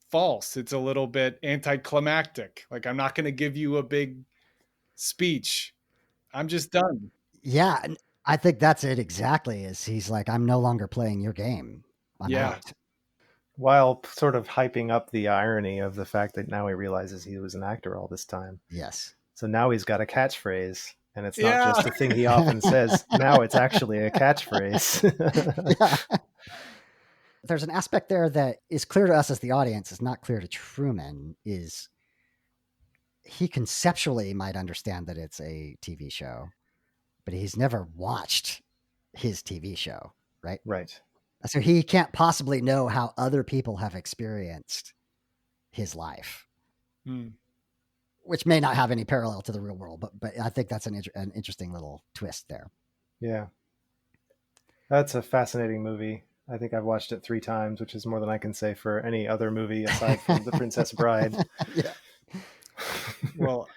false. It's a little bit anticlimactic. Like, I'm not going to give you a big speech. I'm just done. Yeah. And I think that's it exactly. Is he's like, I'm no longer playing your game. I'm Yeah. out. while sort of hyping up the irony of the fact that now he realizes he was an actor all this time. Yes. So now he's got a catchphrase, and it's not Yeah. just a thing he often says. Now it's actually a catchphrase. Yeah. There's an aspect there that is clear to us as the audience, is not clear to Truman, is he conceptually might understand that it's a TV show, but he's never watched his TV show, right? Right. So he can't possibly know how other people have experienced his life, Hmm. which may not have any parallel to the real world, but I think that's an interesting little twist there. Yeah. That's a fascinating movie. I think I've watched it 3 times, which is more than I can say for any other movie aside from The Princess Bride. Yeah. Well,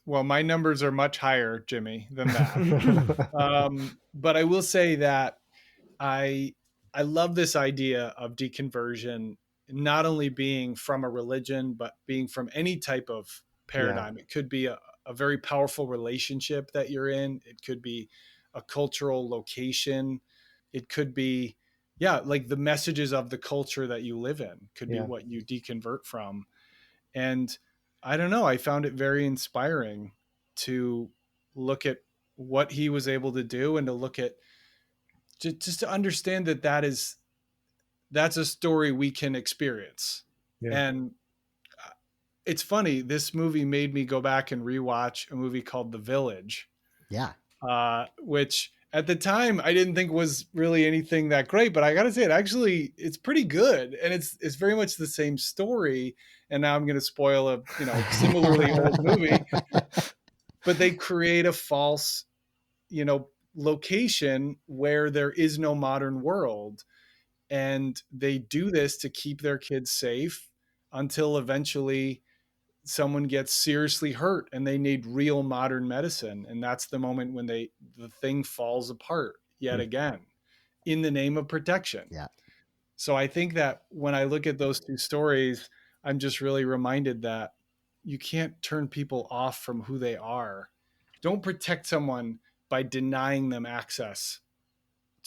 my numbers are much higher, Jimmy, than that. But I will say that I love this idea of deconversion, not only being from a religion, but being from any type of paradigm. It could be a very powerful relationship that you're in. It could be a cultural location. It could be, yeah, like the messages of the culture that you live in could be Yeah. what you deconvert from. And I don't know, I found it very inspiring to look at what he was able to do and to look at just to understand that that's a story we can experience. Yeah. And it's funny, this movie made me go back and rewatch a movie called The Village, Yeah. which at the time I didn't think was really anything that great, but I gotta say it's pretty good, and it's very much the same story. And now I'm going to spoil a similarly old movie, but they create a false location where there is no modern world, and they do this to keep their kids safe until eventually someone gets seriously hurt and they need real modern medicine, and that's the moment when the thing falls apart yet again in the name of protection. Yeah. So I think that when I look at those two stories, I'm just really reminded that you can't turn people off from who they are. Don't protect someone by denying them access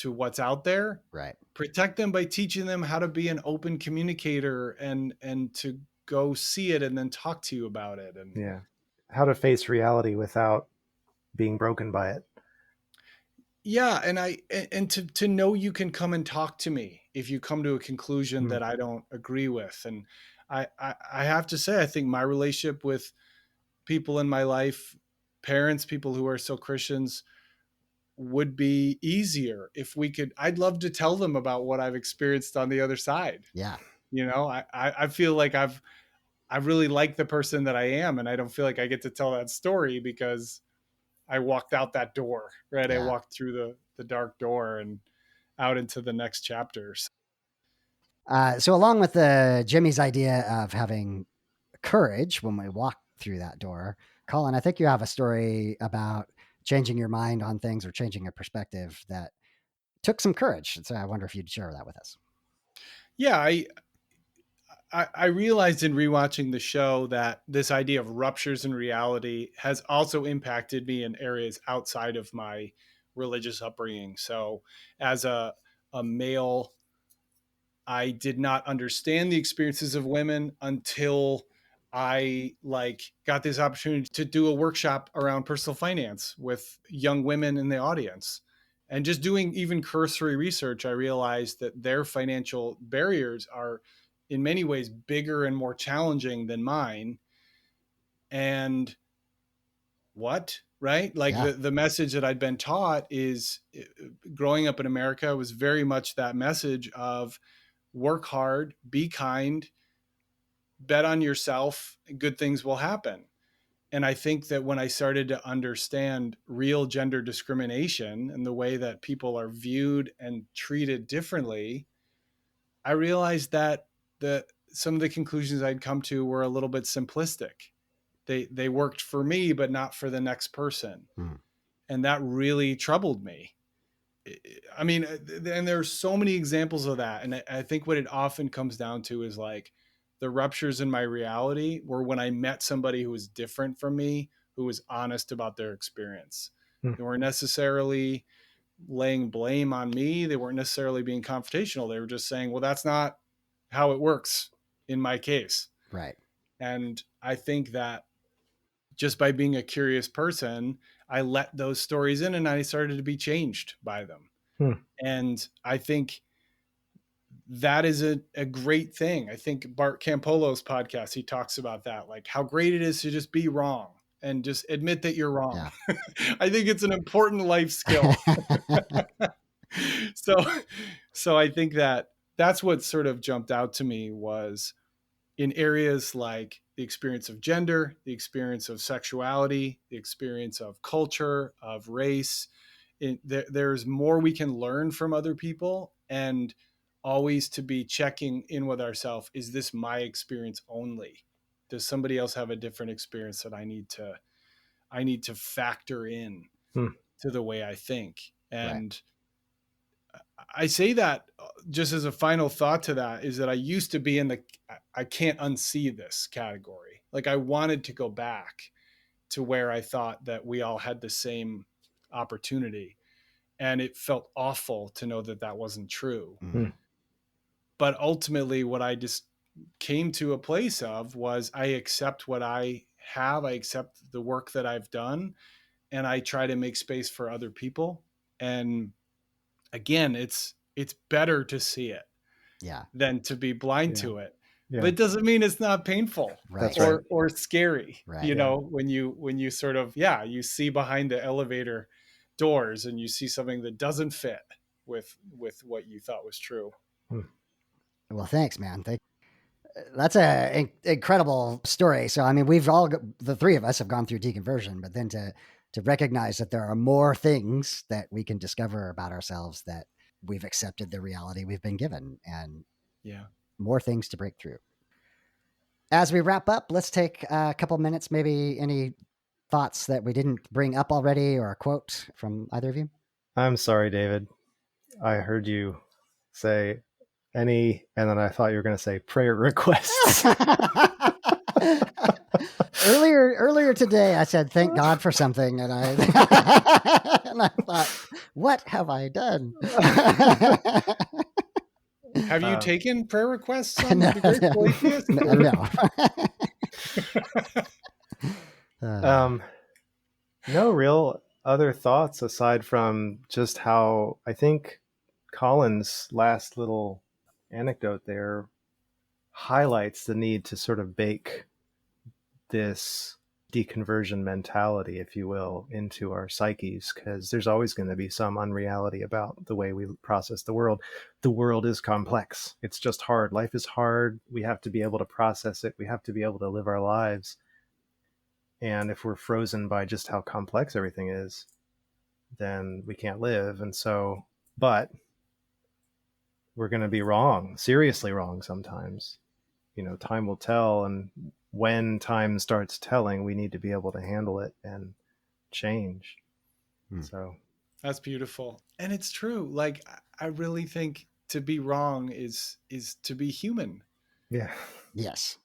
to what's out there. Right. Protect them by teaching them how to be an open communicator and to go see it and then talk to you about it. And Yeah. How to face reality without being broken by it. yeah, and to know you can come and talk to me if you come to a conclusion that I don't agree with. And I have to say, I think my relationship with people in my life, parents, people who are still Christians, would be easier if we could. I'd love to tell them about what I've experienced on the other side. Yeah. I feel like I really like the person that I am, and I don't feel like I get to tell that story because I walked out that door, right? I Yeah. walked through the dark door and out into the next chapters. So along with Jimmy's idea of having courage when we walk through that door, Colin, I think you have a story about changing your mind on things or changing your perspective that took some courage. So I wonder if you'd share that with us. Yeah, I realized in rewatching the show that this idea of ruptures in reality has also impacted me in areas outside of my religious upbringing. So as a male, I did not understand the experiences of women until I got this opportunity to do a workshop around personal finance with young women in the audience. And just doing even cursory research, I realized that their financial barriers are in many ways bigger and more challenging than mine. And what, right? Like Yeah. the message that I'd been taught is growing up in America was very much that message of work hard, be kind, bet on yourself, good things will happen. And I think that when I started to understand real gender discrimination and the way that people are viewed and treated differently, I realized that some of the conclusions I'd come to were a little bit simplistic. They worked for me, but not for the next person. And that really troubled me. I mean, and there's so many examples of that. And I think what it often comes down to is like the ruptures in my reality were when I met somebody who was different from me, who was honest about their experience. They weren't necessarily laying blame on me. They weren't necessarily being confrontational. They were just saying, well, that's not how it works in my case. Right. And I think that just by being a curious person, I let those stories in and I started to be changed by them. And I think that is a great thing. I think Bart Campolo's podcast, he talks about that, like how great it is to just be wrong and just admit that you're wrong. Yeah. I think it's an important life skill. So I think that's what sort of jumped out to me was in areas like the experience of gender, the experience of sexuality, the experience of culture, of race. There's more we can learn from other people, and always to be checking in with ourselves. Is this my experience only? Does somebody else have a different experience that I need to factor in to the way I think? And I say that just as a final thought to that is that I used to be in the I can't unsee this category. Like I wanted to go back to where I thought that we all had the same opportunity, and it felt awful to know that that wasn't true. But ultimately what I just came to a place of was I accept what I have, I accept the work that I've done, and I try to make space for other people. And again, it's better to see it. Yeah. than to be blind Yeah. to it. Yeah. But it doesn't mean it's not painful That's Right. right. or scary. Right. You Yeah. know, when you sort of, you see behind the elevator doors and you see something that doesn't fit with what you thought was true. Well, thanks, man. That's an incredible story. So, I mean, the three of us have gone through deconversion, but then to recognize that there are more things that we can discover about ourselves, that we've accepted the reality we've been given, and more things to break through. As we wrap up, let's take a couple minutes, maybe any thoughts that we didn't bring up already, or a quote from either of you. I'm sorry, David. I heard you say any, and then I thought you were going to say prayer requests. Earlier today, I said, thank God for something. And I thought, what have I done? Have you taken prayer requests on No, The Grateful Atheist? No. No real other thoughts aside from just how I think Colin's last little anecdote there highlights the need to sort of bake this deconversion mentality, if you will, into our psyches, because there's always going to be some unreality about the way we process the world. The world is complex. It's just hard. Life is hard. We have to be able to process it. We have to be able to live our lives. And if we're frozen by just how complex everything is, then we can't live. And so, but we're going to be wrong, seriously wrong sometimes. You know, time will tell. And when time starts telling, we need to be able to handle it and change. So that's beautiful. And it's true. Like, I really think to be wrong is to be human. Yeah. Yes.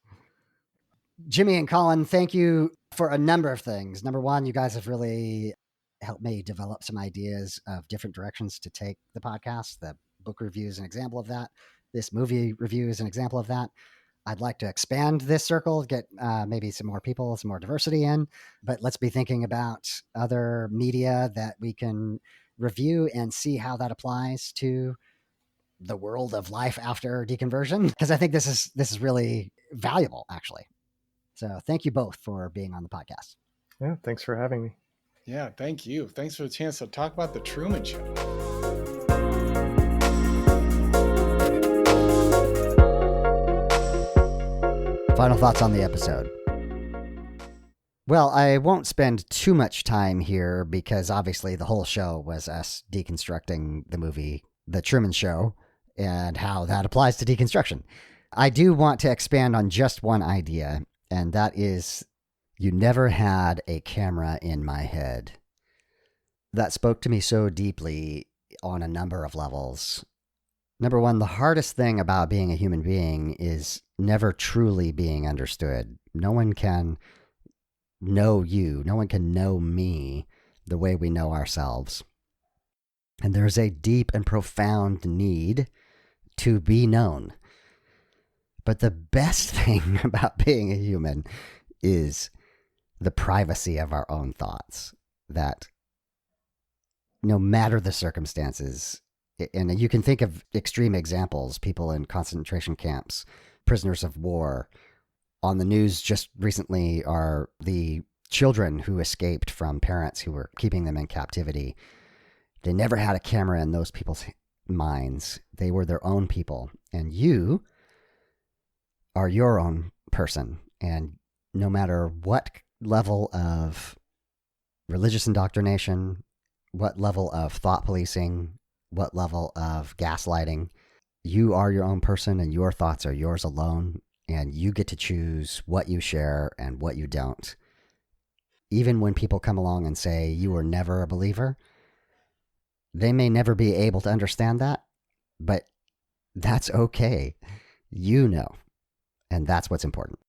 Jimmy and Colin, thank you for a number of things. Number one, you guys have really helped me develop some ideas of different directions to take the podcast. The book review is an example of that. This movie review is an example of that. I'd like to expand this circle, get maybe some more people, some more diversity in, but let's be thinking about other media that we can review and see how that applies to the world of life after deconversion. Because I think this is really valuable, actually. So thank you both for being on the podcast. Yeah, thanks for having me. Yeah, thank you. Thanks for the chance to talk about the Truman Show. Final thoughts on the episode. Well, I won't spend too much time here because obviously the whole show was us deconstructing the movie The Truman Show and how that applies to deconstruction. I do want to expand on just one idea, and that is, you never had a camera in my head. That spoke to me so deeply on a number of levels. Number one, the hardest thing about being a human being is never truly being understood. No one can know you. No one can know me the way we know ourselves. And there's a deep and profound need to be known. But the best thing about being a human is the privacy of our own thoughts, that no matter the circumstances, and you can think of extreme examples, people in concentration camps, prisoners of war. On the news just recently are the children who escaped from parents who were keeping them in captivity. They never had a camera in those people's minds. They were their own people. And you are your own person. And no matter what level of religious indoctrination, what level of thought policing, what level of gaslighting, you are your own person and your thoughts are yours alone. And you get to choose what you share and what you don't. Even when people come along and say you were never a believer, they may never be able to understand that, but that's okay. You know, and that's what's important.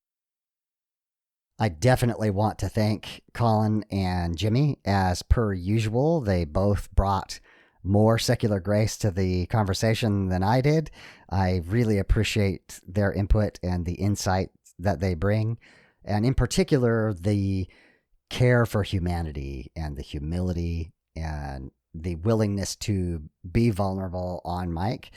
I definitely want to thank Colin and Jimmy. As per usual, they both brought more secular grace to the conversation than I did. I really appreciate their input and the insight that they bring, and in particular, the care for humanity and the humility and the willingness to be vulnerable on mic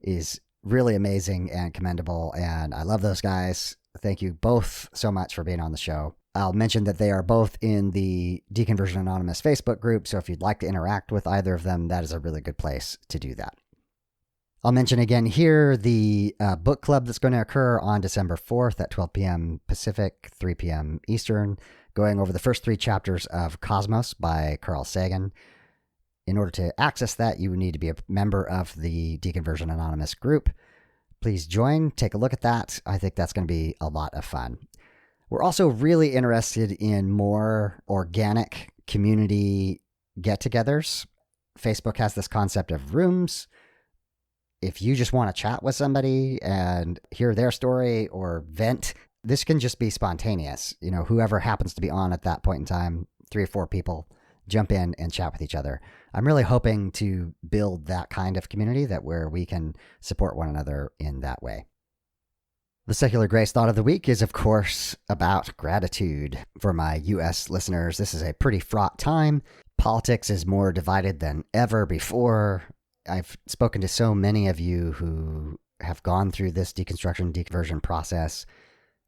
is really amazing and commendable, and I love those guys. Thank you both so much for being on the show. I'll mention that they are both in the Deconversion Anonymous Facebook group, so if you'd like to interact with either of them, that is a really good place to do that. I'll mention again here the book club that's going to occur on December 4th at 12 p.m. Pacific, 3 p.m. Eastern, going over the first 3 chapters of Cosmos by Carl Sagan. In order to access that, you need to be a member of the Deconversion Anonymous group. Please join, take a look at that. I think that's going to be a lot of fun. We're also really interested in more organic community get-togethers. Facebook has this concept of rooms. If you just want to chat with somebody and hear their story or vent, this can just be spontaneous. Whoever happens to be on at that point in time, 3 or 4 people, jump in and chat with each other. I'm really hoping to build that kind of community where we can support one another in that way. The Secular Grace Thought of the Week is, of course, about gratitude. For my U.S. listeners, this is a pretty fraught time. Politics is more divided than ever before. I've spoken to so many of you who have gone through this deconstruction, deconversion process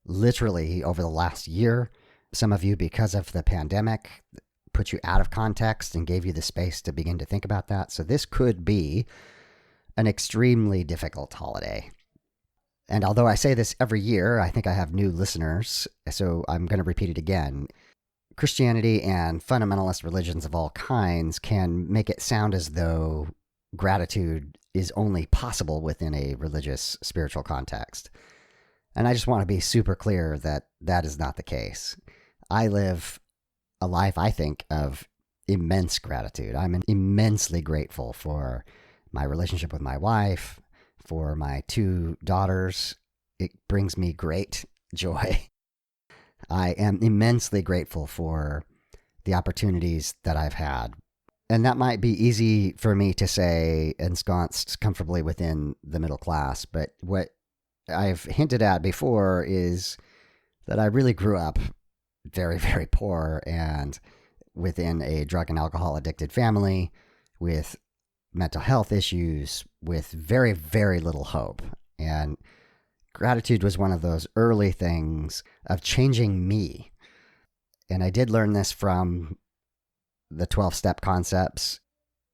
literally over the last year. Some of you, because of the pandemic, put you out of context and gave you the space to begin to think about that. So this could be an extremely difficult holiday. And although I say this every year, I think I have new listeners, so I'm going to repeat it again. Christianity and fundamentalist religions of all kinds can make it sound as though gratitude is only possible within a religious, spiritual context. And I just want to be super clear that that is not the case. I live a life, I think, of immense gratitude. I'm immensely grateful for my relationship with my wife, for my 2 daughters. It brings me great joy. I am immensely grateful for the opportunities that I've had. And that might be easy for me to say, ensconced comfortably within the middle class. But what I've hinted at before is that I really grew up very, very poor and within a drug and alcohol addicted family with mental health issues, with very, very little hope. And gratitude was one of those early things of changing me. And I did learn this from the 12-step concepts.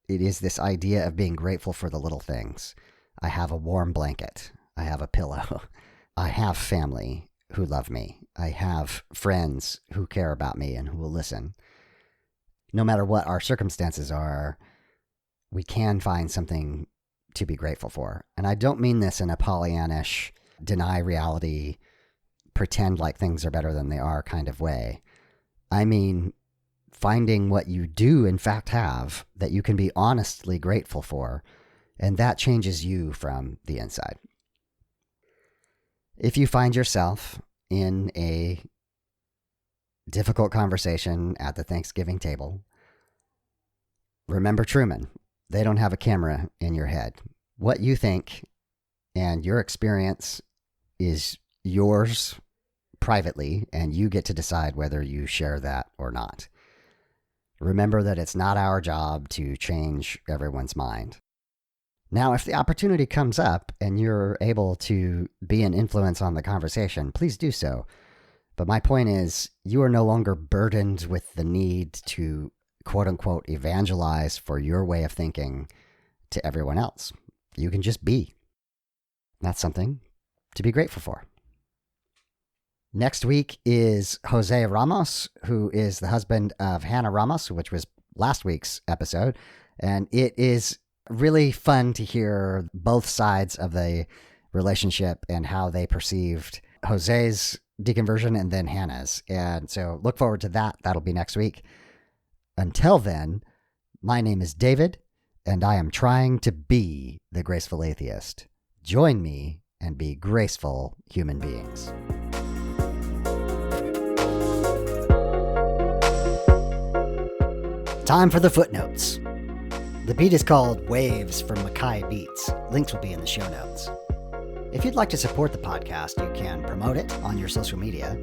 It is this idea of being grateful for the little things. I have a warm blanket. I have a pillow. I have family who love me. I have friends who care about me and who will listen. No matter what our circumstances are, we can find something to be grateful for. And I don't mean this in a Pollyannish, deny reality, pretend like things are better than they are kind of way. I mean finding what you do in fact have that you can be honestly grateful for, and that changes you from the inside. If you find yourself in a difficult conversation at the Thanksgiving table, remember Truman. They don't have a camera in your head. What you think and your experience is yours privately, and you get to decide whether you share that or not. Remember that it's not our job to change everyone's mind. Now, if the opportunity comes up and you're able to be an influence on the conversation, please do so. But my point is, you are no longer burdened with the need to quote-unquote evangelize for your way of thinking to everyone else. You can just be. That's something to be grateful for. Next week is Jose Ramos, who is the husband of Hannah Ramos, which was last week's episode. And it is really fun to hear both sides of the relationship and how they perceived Jose's deconversion and then Hannah's. And so look forward to that. That'll be next week. Until then, my name is David, and I am trying to be the graceful atheist. Join me and be graceful human beings. Time for the footnotes. The beat is called Waves from Mackay Beats. Links will be in the show notes. If you'd like to support the podcast, you can promote it on your social media.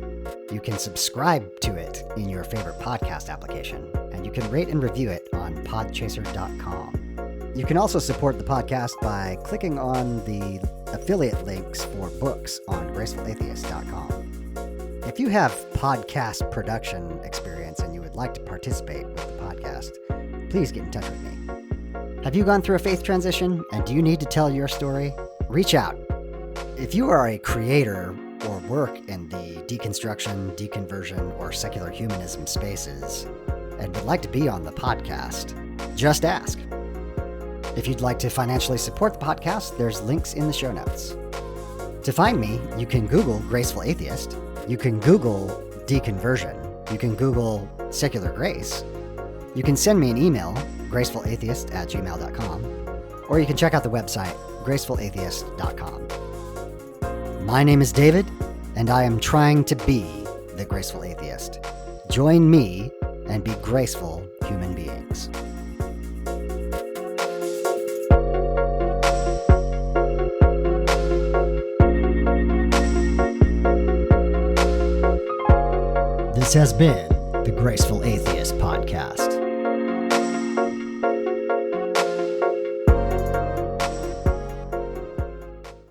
You can subscribe to it in your favorite podcast application, and you can rate and review it on podchaser.com. You can also support the podcast by clicking on the affiliate links for books on gracefulatheist.com. If you have podcast production experience and you would like to participate with the podcast, please get in touch with me. Have you gone through a faith transition and do you need to tell your story? Reach out. If you are a creator or work in the deconstruction, deconversion, or secular humanism spaces and would like to be on the podcast, just ask. If you'd like to financially support the podcast, there's links in the show notes. To find me, you can Google Graceful Atheist, you can Google deconversion, you can Google secular grace, you can send me an email, gracefulatheist@gmail.com, or you can check out the website, gracefulatheist.com. My name is David, and I am trying to be the Graceful Atheist. Join me and be graceful human beings. This has been the Graceful Atheist Podcast.